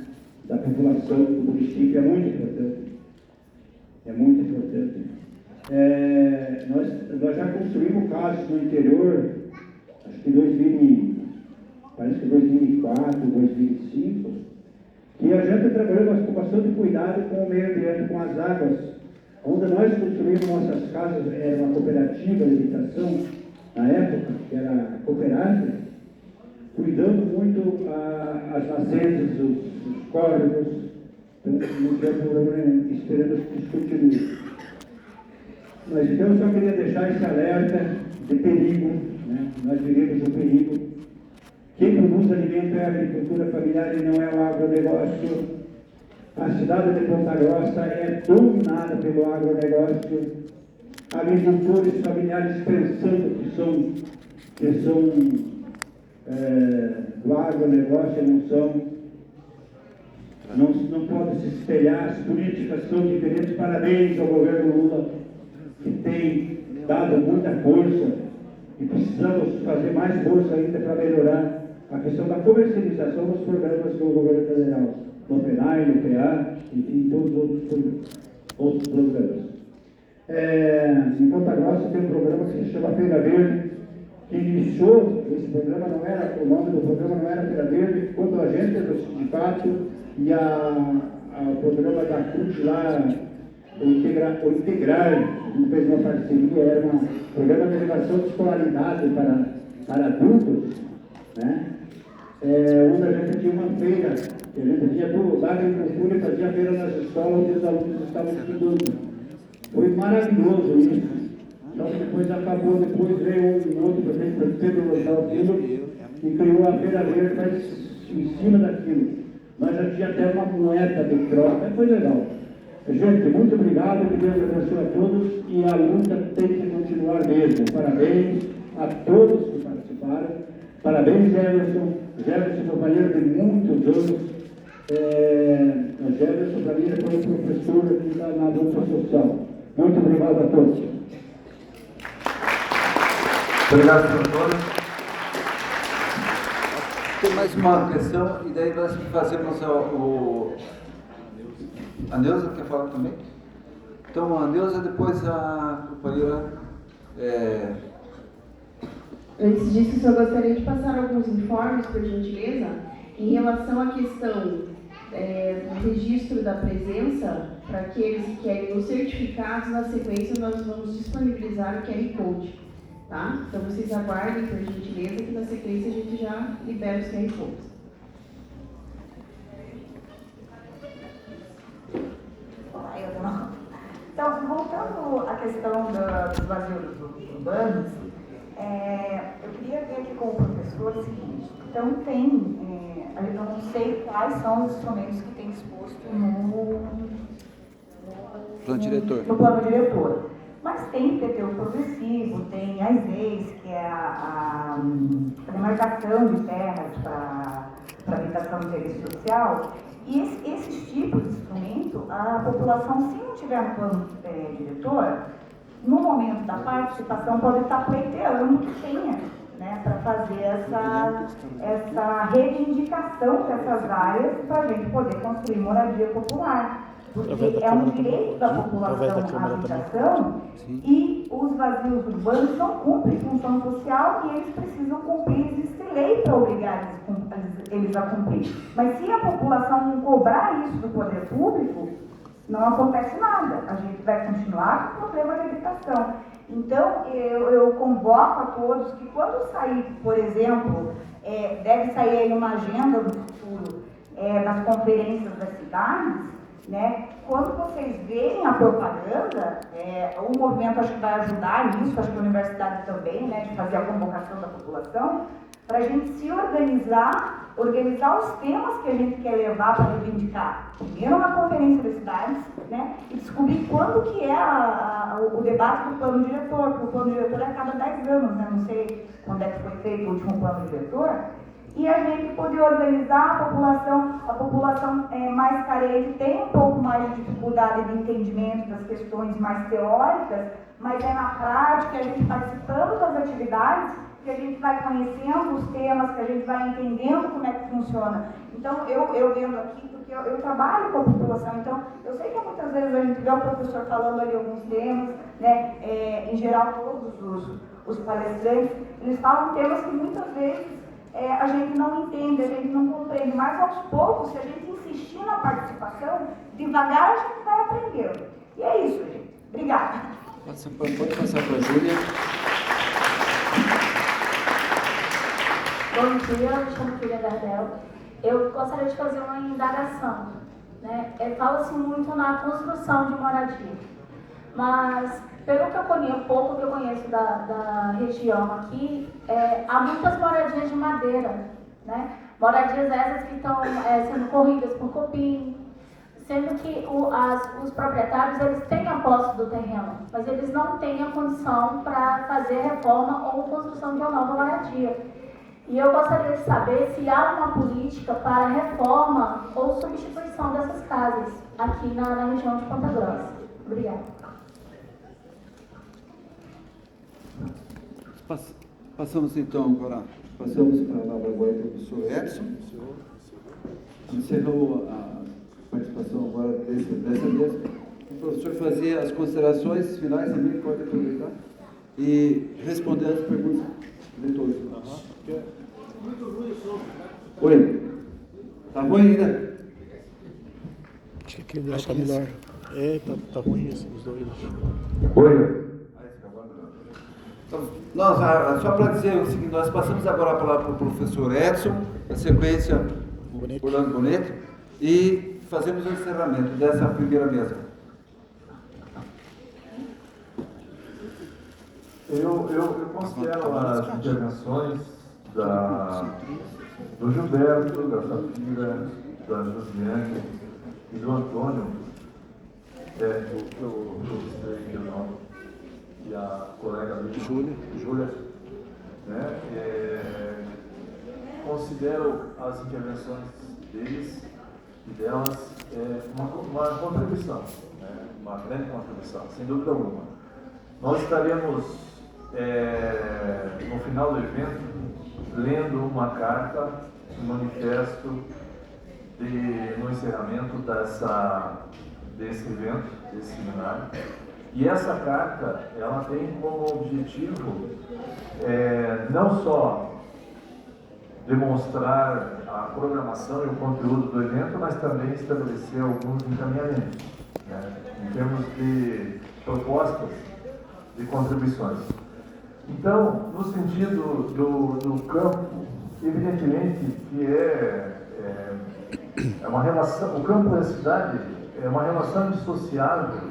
da população do município, é muito importante. É muito importante. Nós já construímos casos no interior, acho que parece que 2004, 2005, que a gente trabalhou com bastante cuidado com o meio ambiente, com as águas. Onde nós construímos nossas casas, era uma cooperativa de habitação, na época, que era a Cooperática, cuidando muito as nascentes, os córregos. Então, não tem problema, esperando que isso continue. Mas então eu só queria deixar esse alerta de perigo, né? Nós vivemos um perigo. Quem produz alimento é a agricultura familiar e não é o agronegócio. A cidade de Ponta Grossa é dominada pelo agronegócio. Agricultores familiares pensando que são do agronegócio, não podem se espelhar. As políticas são diferentes. Parabéns ao governo Lula, que tem dado muita força e precisamos fazer mais força ainda para melhorar a questão da comercialização dos programas do governo federal, no PENAI, no PA, e todos os outros programas. Em Ponta Grossa tem um programa que se chama Feira Verde, que iniciou, esse programa o nome do programa não era Feira Verde, quando a gente do sindicato e o programa da CUT lá, o Integrar, que fez uma parceria, era um programa de elevação de escolaridade para adultos, né? Onde a gente tinha uma feira, que a gente vinha da agricultura e fazia feira nas escolas onde os alunos estavam estudando. Foi maravilhoso isso. Só que depois acabou, depois veio um outro prefeito, Pedro Lozano, e criou a Feira Verde, mas em cima daquilo. Nós já tinha até uma moeda de troca, foi legal. Gente, muito obrigado, que Deus abençoe a todos e a luta tem que continuar mesmo. Parabéns a todos que participaram. Parabéns, Jefferson. Jefferson, companheiro de muitos anos. Jefferson, para mim, foi um professor aqui na luta social. Muito obrigado a todos. Obrigado, senhor. Tem mais uma questão, e daí nós fazemos a Neuza quer falar também? Então, a Neuza, depois a companheira... Antes disso, eu só gostaria de passar alguns informes, por gentileza, em relação à questão do registro da presença. Para aqueles que querem os certificados, na sequência nós vamos disponibilizar o QR Code, tá? Então vocês aguardem, por gentileza, que na sequência a gente já libera os QR Codes. Então, voltando à questão dos vazios urbanos, eu queria ver aqui com o professor o seguinte. Então, eu não sei quais são os instrumentos que tem exposto no plano diretor. Mas tem PTU progressivo, tem as EIs, que é a demarcação de terras para habitação de interesse social. E esses tipos de instrumento, a população, se não tiver no plano diretor, no momento da participação pode estar pleiteando que tenha, né, para fazer essa reivindicação dessas áreas para a gente poder construir moradia popular. porque é um direito da população à habitação e os vazios urbanos não cumprem função social e eles precisam cumprir, existe lei para obrigar eles a cumprir. Mas se a população não cobrar isso do poder público, não acontece nada. A gente vai continuar com o problema de habitação. Então, eu convoco a todos que quando sair, por exemplo, deve sair aí uma agenda no futuro das conferências das cidades, né? Quando vocês verem a propaganda, o movimento acho que vai ajudar nisso, acho que a universidade também, né, de fazer a convocação da população, para a gente se organizar os temas que a gente quer levar para reivindicar. Primeiro na conferência das cidades, né, e descobrir quando que é o debate do plano diretor, porque o plano diretor é a cada 10 anos, né, não sei quando é que foi feito o último plano diretor, e a gente poder organizar a população mais carente tem um pouco mais de dificuldade de entendimento das questões mais teóricas, mas é na prática, a gente participando das atividades, que a gente vai conhecendo os temas, que a gente vai entendendo como é que funciona. Então, eu vendo aqui, porque eu trabalho com a população, então, eu sei que muitas vezes a gente vê o professor falando ali alguns temas, né, em geral, todos os palestrantes, eles falam temas que muitas vezes a gente não entende, a gente não compreende, mas aos poucos, se a gente insistir na participação, devagar a gente vai aprendendo. E é isso, gente. Obrigada. Pode passar para a Júlia. Bom dia, eu me chamo Júlia Gardel. Eu gostaria de fazer uma indagação. Né? Fala-se muito na construção de moradia, mas pelo que eu conheço, pouco que eu conheço da região aqui, há muitas moradias de madeira, né? Moradias essas que estão sendo corridas por cupim, sendo que os proprietários eles têm a posse do terreno, mas eles não têm a condição para fazer reforma ou construção de uma nova moradia. E eu gostaria de saber se há uma política para reforma ou substituição dessas casas aqui na região de Ponta Grossa. Obrigada. Passamos então agora, passamos para a palavra agora para o professor Edson. Encerrou a participação agora dessa mesa. O professor fazia as considerações finais também, pode aproveitar, e responder as perguntas de todos. Oi. Tá ruim ainda? Acho que aquele está melhor. Tá ruim esse dos dois. Oi. Então, só para dizer o seguinte, nós passamos agora a palavra para o professor Edson, na sequência o Orlando Boneto, e fazemos o encerramento dessa primeira mesa. Eu considero as intervenções do Gilberto, da Safira, da Josiane e do Antônio, e a colega Júlia, né? Considero as intervenções deles e delas uma contribuição, né? Uma grande contribuição, sem dúvida alguma. Nós estaremos, no final do evento, lendo uma carta, um manifesto no encerramento desse evento, desse seminário. E essa carta, ela tem como objetivo não só demonstrar a programação e o conteúdo do evento, mas também estabelecer alguns encaminhamentos, né, em termos de propostas de contribuições. Então, no sentido do campo, evidentemente que é uma relação, o campo da cidade é uma relação indissociável,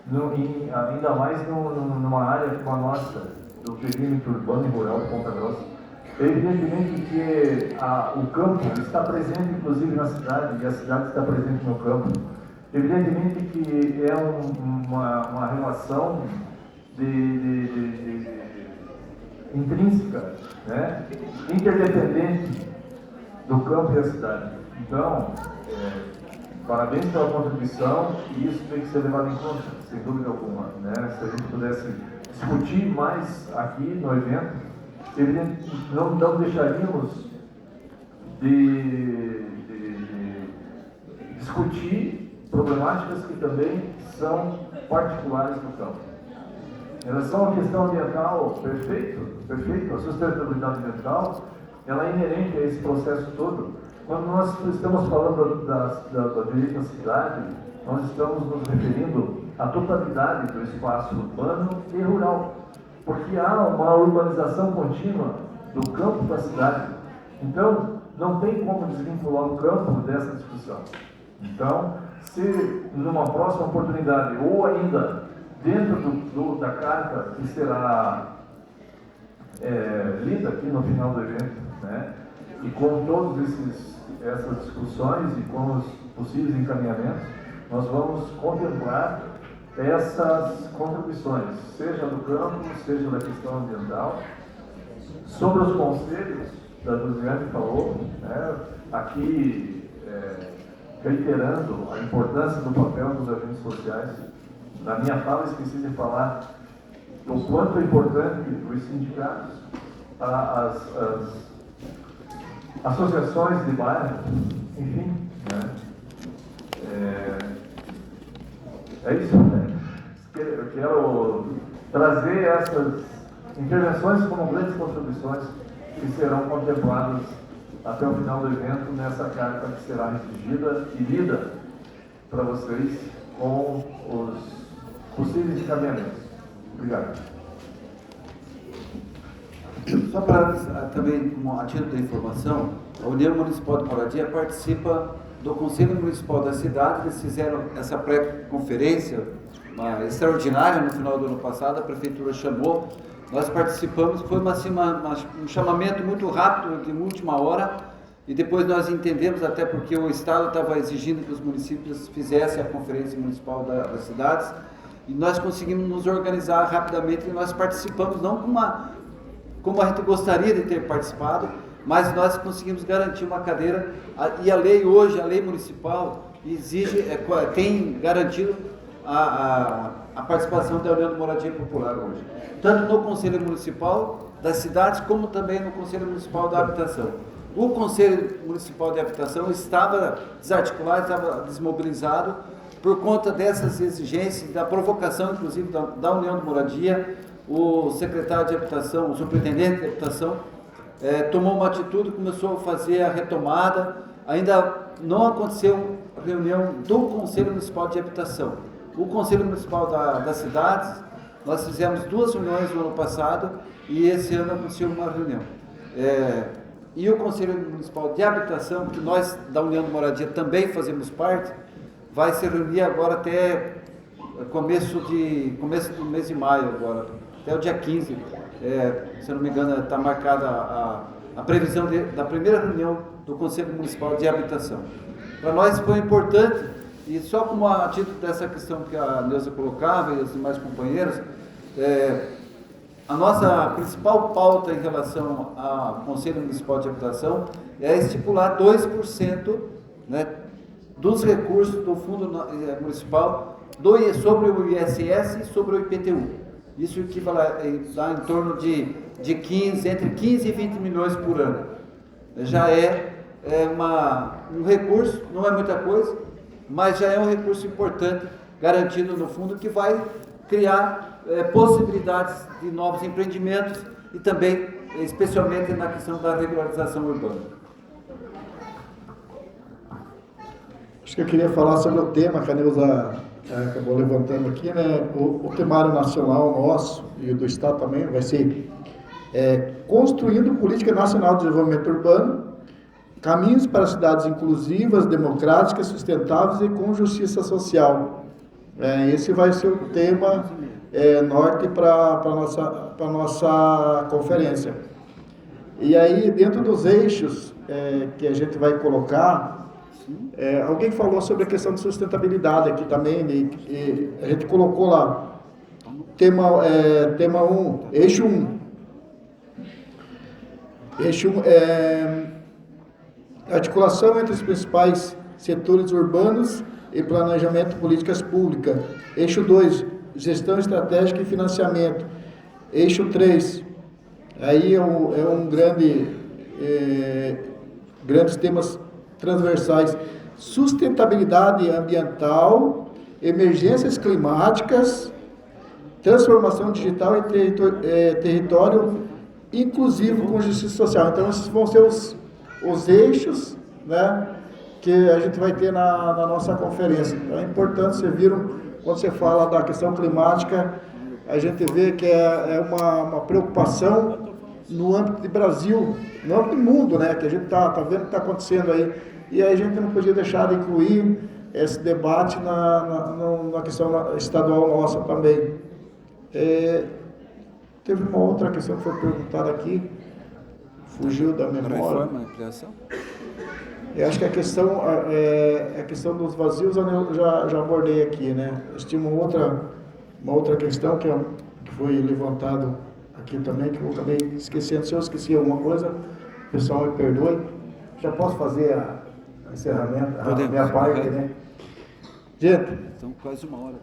ainda mais numa área como a nossa, do perímetro urbano e rural de Ponta Grossa. É evidentemente que o campo está presente, inclusive, na cidade, e a cidade está presente no campo. Evidentemente que é uma relação intrínseca, né? Interdependente do campo e da cidade. Então, parabéns pela contribuição, e isso tem que ser levado em conta, sem dúvida alguma, né? Se a gente pudesse discutir mais aqui no evento, evidentemente não deixaríamos de discutir problemáticas que também são particulares do campo. Em relação à questão ambiental, perfeito, a sustentabilidade ambiental, ela é inerente a esse processo todo. Quando nós estamos falando da direito à cidade, nós estamos nos referindo à totalidade do espaço urbano e rural, porque há uma urbanização contínua do campo da cidade. Então, não tem como desvincular o campo dessa discussão. Então, se numa próxima oportunidade, ou ainda dentro da carta que será lida aqui no final do evento, né, e com todas essas discussões e com os possíveis encaminhamentos, nós vamos contemplar essas contribuições, seja do campo, seja da questão ambiental. Sobre os conselhos, da Luziane falou, né, aqui reiterando a importância do papel dos agentes sociais. Na minha fala, esqueci de falar o quanto é importante os sindicatos, as associações de bairro, enfim, né? É isso, né? Eu quero trazer essas intervenções como grandes contribuições que serão contempladas até o final do evento nessa carta que será redigida e lida para vocês com os possíveis encaminhamentos. Obrigado. Só para também, a título de informação, a União Municipal de Moradia participa do Conselho Municipal da cidade. Eles fizeram essa pré-conferência extraordinária no final do ano passado, a Prefeitura chamou, nós participamos, foi um chamamento muito rápido, de última hora, e depois nós entendemos, até porque o Estado estava exigindo que os municípios fizessem a Conferência Municipal das Cidades, e nós conseguimos nos organizar rapidamente e nós participamos, não como a gente gostaria de ter participado, mas nós conseguimos garantir uma cadeira, e a lei hoje, a lei municipal, tem garantido a participação da União de Moradia Popular hoje, tanto no Conselho Municipal das Cidades, como também no Conselho Municipal da Habitação. O Conselho Municipal de Habitação estava desarticulado, estava desmobilizado, por conta dessas exigências, da provocação, inclusive, da União de Moradia. O secretário de Habitação, o superintendente de Habitação, tomou uma atitude, começou a fazer a retomada. Ainda não aconteceu reunião do Conselho Municipal de Habitação. O Conselho Municipal das Cidades, nós fizemos 2 reuniões no ano passado e esse ano aconteceu uma reunião. E o Conselho Municipal de Habitação, que nós da União de Moradia também fazemos parte, vai se reunir agora até começo do mês de maio agora, até o dia 15, se eu não me engano, está marcada a previsão da primeira reunião do Conselho Municipal de Habitação. Para nós foi importante, e só como a título dessa questão que a Neuza colocava e os demais companheiros, a nossa principal pauta em relação ao Conselho Municipal de Habitação é estipular 2%, né, dos recursos do Fundo Municipal sobre o ISS e sobre o IPTU. Isso dá em torno de entre 15 e 20 milhões por ano. Já um recurso, não é muita coisa, mas já é um recurso importante garantido no fundo, que vai criar possibilidades de novos empreendimentos e também, especialmente na questão da regularização urbana. Acho que eu queria falar sobre o tema que a Neuza acabou levantando aqui, né? O temário nacional nosso e do Estado também vai ser construindo política nacional de desenvolvimento urbano, caminhos para cidades inclusivas, democráticas, sustentáveis e com justiça social. Esse vai ser o tema norte para a nossa conferência. E aí, dentro dos eixos que a gente vai colocar, alguém falou sobre a questão de sustentabilidade aqui também, e a gente colocou lá, tema 1, eixo 1. Eixo 1 articulação entre os principais setores urbanos e planejamento de políticas públicas. Eixo 2, gestão estratégica e financiamento. Eixo 3, aí grandes temas transversais. sustentabilidade ambiental, emergências climáticas, transformação digital e território inclusivo com justiça social. Então, esses vão ser os eixos, né, que a gente vai ter na nossa conferência. Então, é importante, vocês viram, quando você fala da questão climática, a gente vê que é uma preocupação no âmbito do Brasil, no âmbito do mundo, né, que a gente está vendo o que está acontecendo aí. E aí a gente não podia deixar de incluir esse debate na questão estadual nossa também. Teve uma outra questão que foi perguntada aqui, fugiu da memória. Reforma, ampliação? Eu acho que a questão dos vazios eu já abordei aqui, né? Tinha uma outra questão que foi levantado aqui também, que eu acabei esquecendo. Se eu esqueci alguma coisa, o pessoal me perdoe. Já posso fazer o encerramento, a minha parte, né? Gente, então, quase uma hora.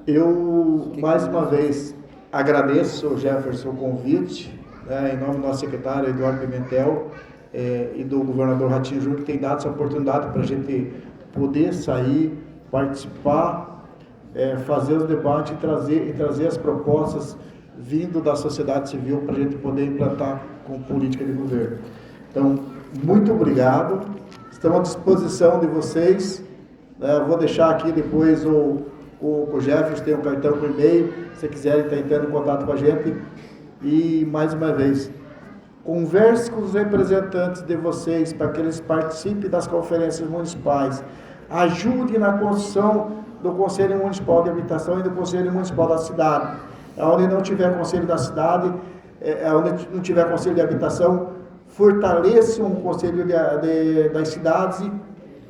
Eu, mais uma vez, agradeço, Jefferson, o convite, né, em nome do nosso secretário Eduardo Pimentel e do governador Ratinho Júnior, que tem dado essa oportunidade para a gente poder sair, participar, fazer os debates e trazer as propostas vindo da sociedade civil para a gente poder implantar com política de governo. Então, muito obrigado, estamos à disposição de vocês, vou deixar aqui depois o Jefferson tem um cartão por e-mail, se quiserem estar entrando em contato com a gente. E, mais uma vez, converse com os representantes de vocês para que eles participem das conferências municipais. Ajude na construção do Conselho Municipal de Habitação e do Conselho Municipal da cidade. Onde não tiver Conselho da cidade, onde não tiver Conselho de Habitação, fortaleçam o Conselho das cidades e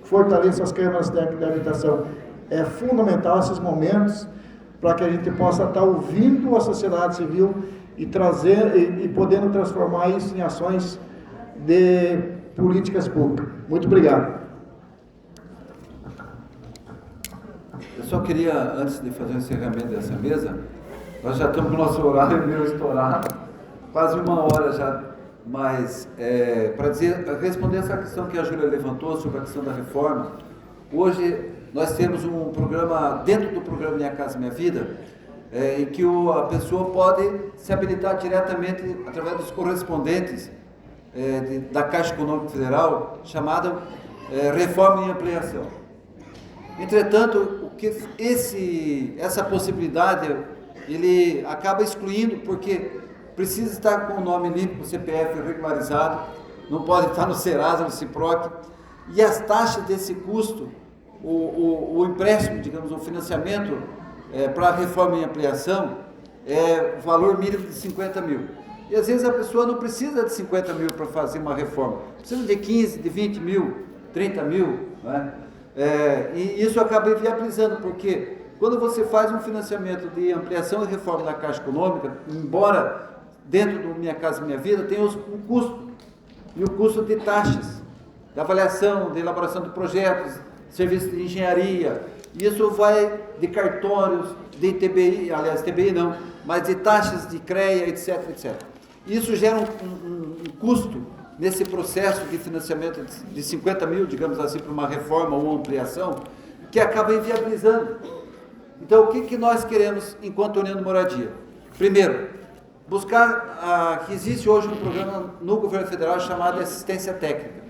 fortaleçam as câmaras de habitação. É fundamental esses momentos para que a gente possa estar ouvindo a sociedade civil e podendo transformar isso em ações de políticas públicas. Muito obrigado. Eu só queria, antes de fazer o encerramento dessa mesa, nós já estamos com o nosso horário meio estourado, quase uma hora já, mas para responder essa questão que a Júlia levantou sobre a questão da reforma, hoje nós temos um programa, dentro do programa Minha Casa Minha Vida, em que a pessoa pode se habilitar diretamente através dos correspondentes da Caixa Econômica Federal, chamada Reforma e Ampliação. Entretanto, essa possibilidade, ele acaba excluindo, porque precisa estar com o nome limpo, o CPF regularizado, não pode estar no Serasa, no Ciproc, e as taxas desse custo, o empréstimo, digamos, o financiamento para a reforma e ampliação é valor mínimo de 50 mil. E às vezes a pessoa não precisa de 50 mil para fazer uma reforma, precisa de 15, de 20 mil, 30 mil, né? E isso acaba inviabilizando, porque quando você faz um financiamento de ampliação e reforma da Caixa Econômica, embora dentro do Minha Casa Minha Vida tenha o custo, e o custo de taxas, de avaliação, de elaboração de projetos, serviço de engenharia, isso vai de cartórios, de TBI, aliás, TBI não, mas de taxas de CREA, etc, etc. Isso gera um custo nesse processo de financiamento de 50 mil, digamos assim, para uma reforma ou uma ampliação, que acaba inviabilizando. Então, o que nós queremos enquanto União de Moradia? Primeiro, buscar, que existe hoje um programa no governo federal chamado assistência técnica.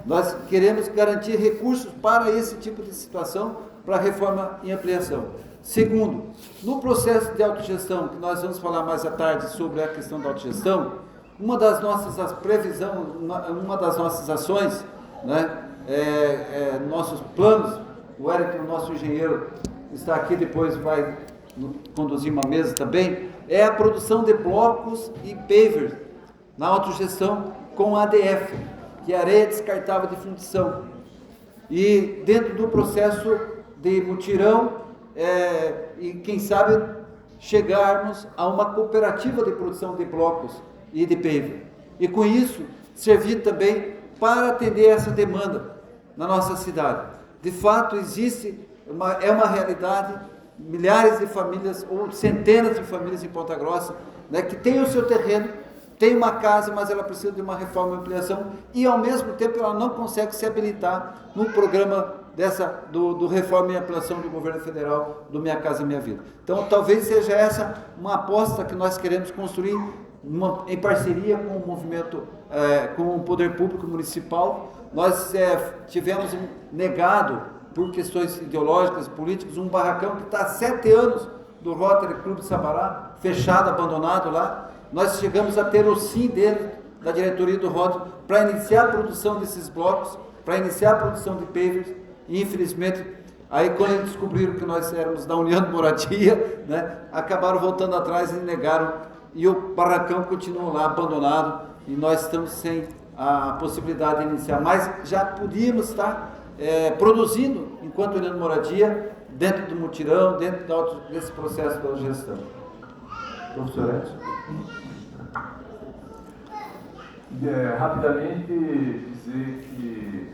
Nós queremos garantir recursos para esse tipo de situação, para reforma e ampliação. Segundo, no processo de autogestão, que nós vamos falar mais à tarde sobre a questão da autogestão, uma das nossas ações, né, nossos planos, o Wellington, nosso engenheiro, está aqui, depois vai conduzir uma mesa também, é a produção de blocos e pavers na autogestão com ADF, que é areia descartável de fundição. E dentro do processo de mutirão, e quem sabe chegarmos a uma cooperativa de produção de blocos e de paver. E com isso, servir também para atender essa demanda na nossa cidade. De fato, existe, é uma realidade, milhares de famílias, ou centenas de famílias em Ponta Grossa, né, que têm o seu terreno, tem uma casa, mas ela precisa de uma reforma e ampliação, e ao mesmo tempo ela não consegue se habilitar no programa do reforma e ampliação do governo federal, do Minha Casa Minha Vida. Então, talvez seja essa uma aposta que nós queremos construir em parceria com o movimento, com o poder público municipal. Nós tivemos negado, por questões ideológicas, políticas, um barracão que está há 7 anos do Rotary Clube de Sabará, fechado, abandonado lá. Nós chegamos a ter o sim dele, da diretoria do Rotary, para iniciar a produção desses blocos, para iniciar a produção de pavers, e infelizmente, aí quando eles descobriram que nós éramos da União de Moradia, né, acabaram voltando atrás e negaram, e o barracão continua lá abandonado, e nós estamos sem a possibilidade de iniciar, mas já podíamos estar produzindo, enquanto União de Moradia, dentro do mutirão, dentro desse processo da gestão. Professor Edson. Rapidamente dizer que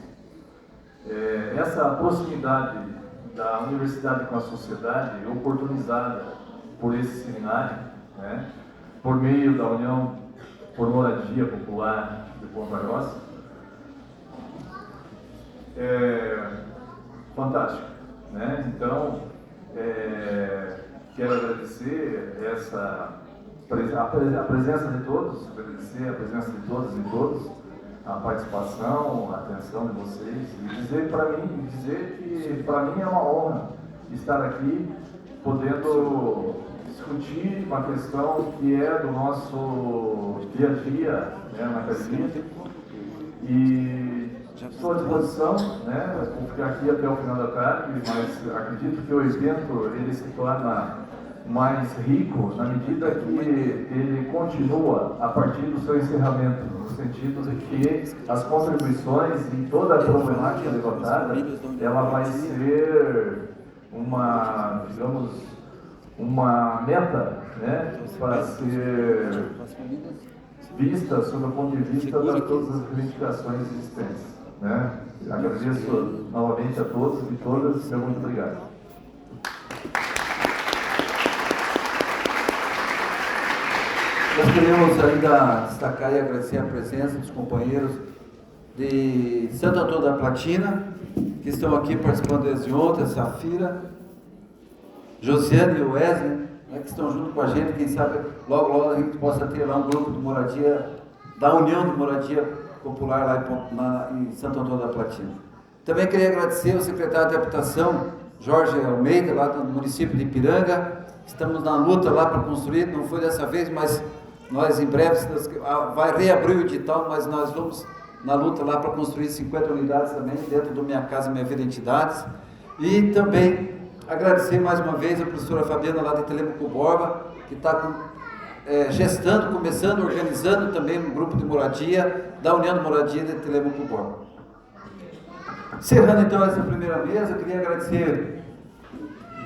essa proximidade da universidade com a sociedade, oportunizada por esse seminário, né, por meio da União por Moradia Popular de Ponta Grossa, é fantástico, né? Então, quero agradecer a presença de todos, agradecer a presença de todas e todos, a participação, a atenção de vocês, e dizer que para mim é uma honra estar aqui podendo discutir uma questão que é do nosso dia a dia, né, na academia. E estou à disposição, né, vou ficar aqui até o final da tarde, mas acredito que o evento ele se torna mais rico na medida que ele continua a partir do seu encerramento, no sentido de que as contribuições e toda a problemática levantada, ela vai ser uma, digamos, uma meta, né, para ser vista sob o ponto de vista de todas as reivindicações existentes, né. Agradeço novamente a todos e todas, muito obrigado. Nós queremos ainda destacar e agradecer a presença dos companheiros de Santo Antônio da Platina, que estão aqui participando desde ontem, Safira, Josiane e Wesley, né, que estão junto com a gente. Quem sabe logo a gente possa ter lá um grupo de moradia, da União de Moradia Popular lá em Santo Antônio da Platina. Também queria agradecer ao secretário de Habitação, Jorge Almeida, lá do município de Ipiranga. Estamos na luta lá para construir, não foi dessa vez, mas nós em breve vai reabrir o edital, mas nós vamos na luta lá para construir 50 unidades também, dentro do Minha Casa Minha Vida Entidades. E também agradecer mais uma vez a professora Fabiana lá de Telêmaco Borba, que está gestando, começando, organizando também um grupo de moradia, da União de Moradia de Telêmaco Borba. Encerrando então essa primeira mesa, eu queria agradecer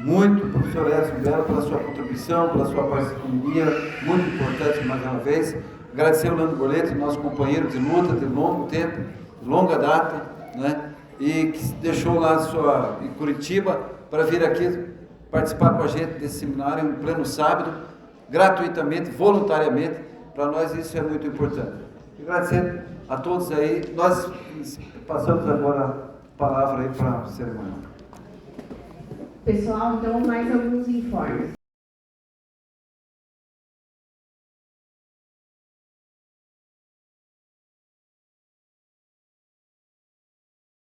muito, professor Edson Belo, pela sua contribuição, pela sua parceria, muito importante mais uma vez. Agradecer ao Leandro Borletti, nosso companheiro de luta de longo tempo, de longa data, né? E que deixou lá em Curitiba para vir aqui participar com a gente desse seminário em pleno sábado, gratuitamente, voluntariamente. Para nós isso é muito importante. E agradecer a todos aí. Nós passamos agora a palavra aí para a cerimônia. Pessoal, então mais alguns informes.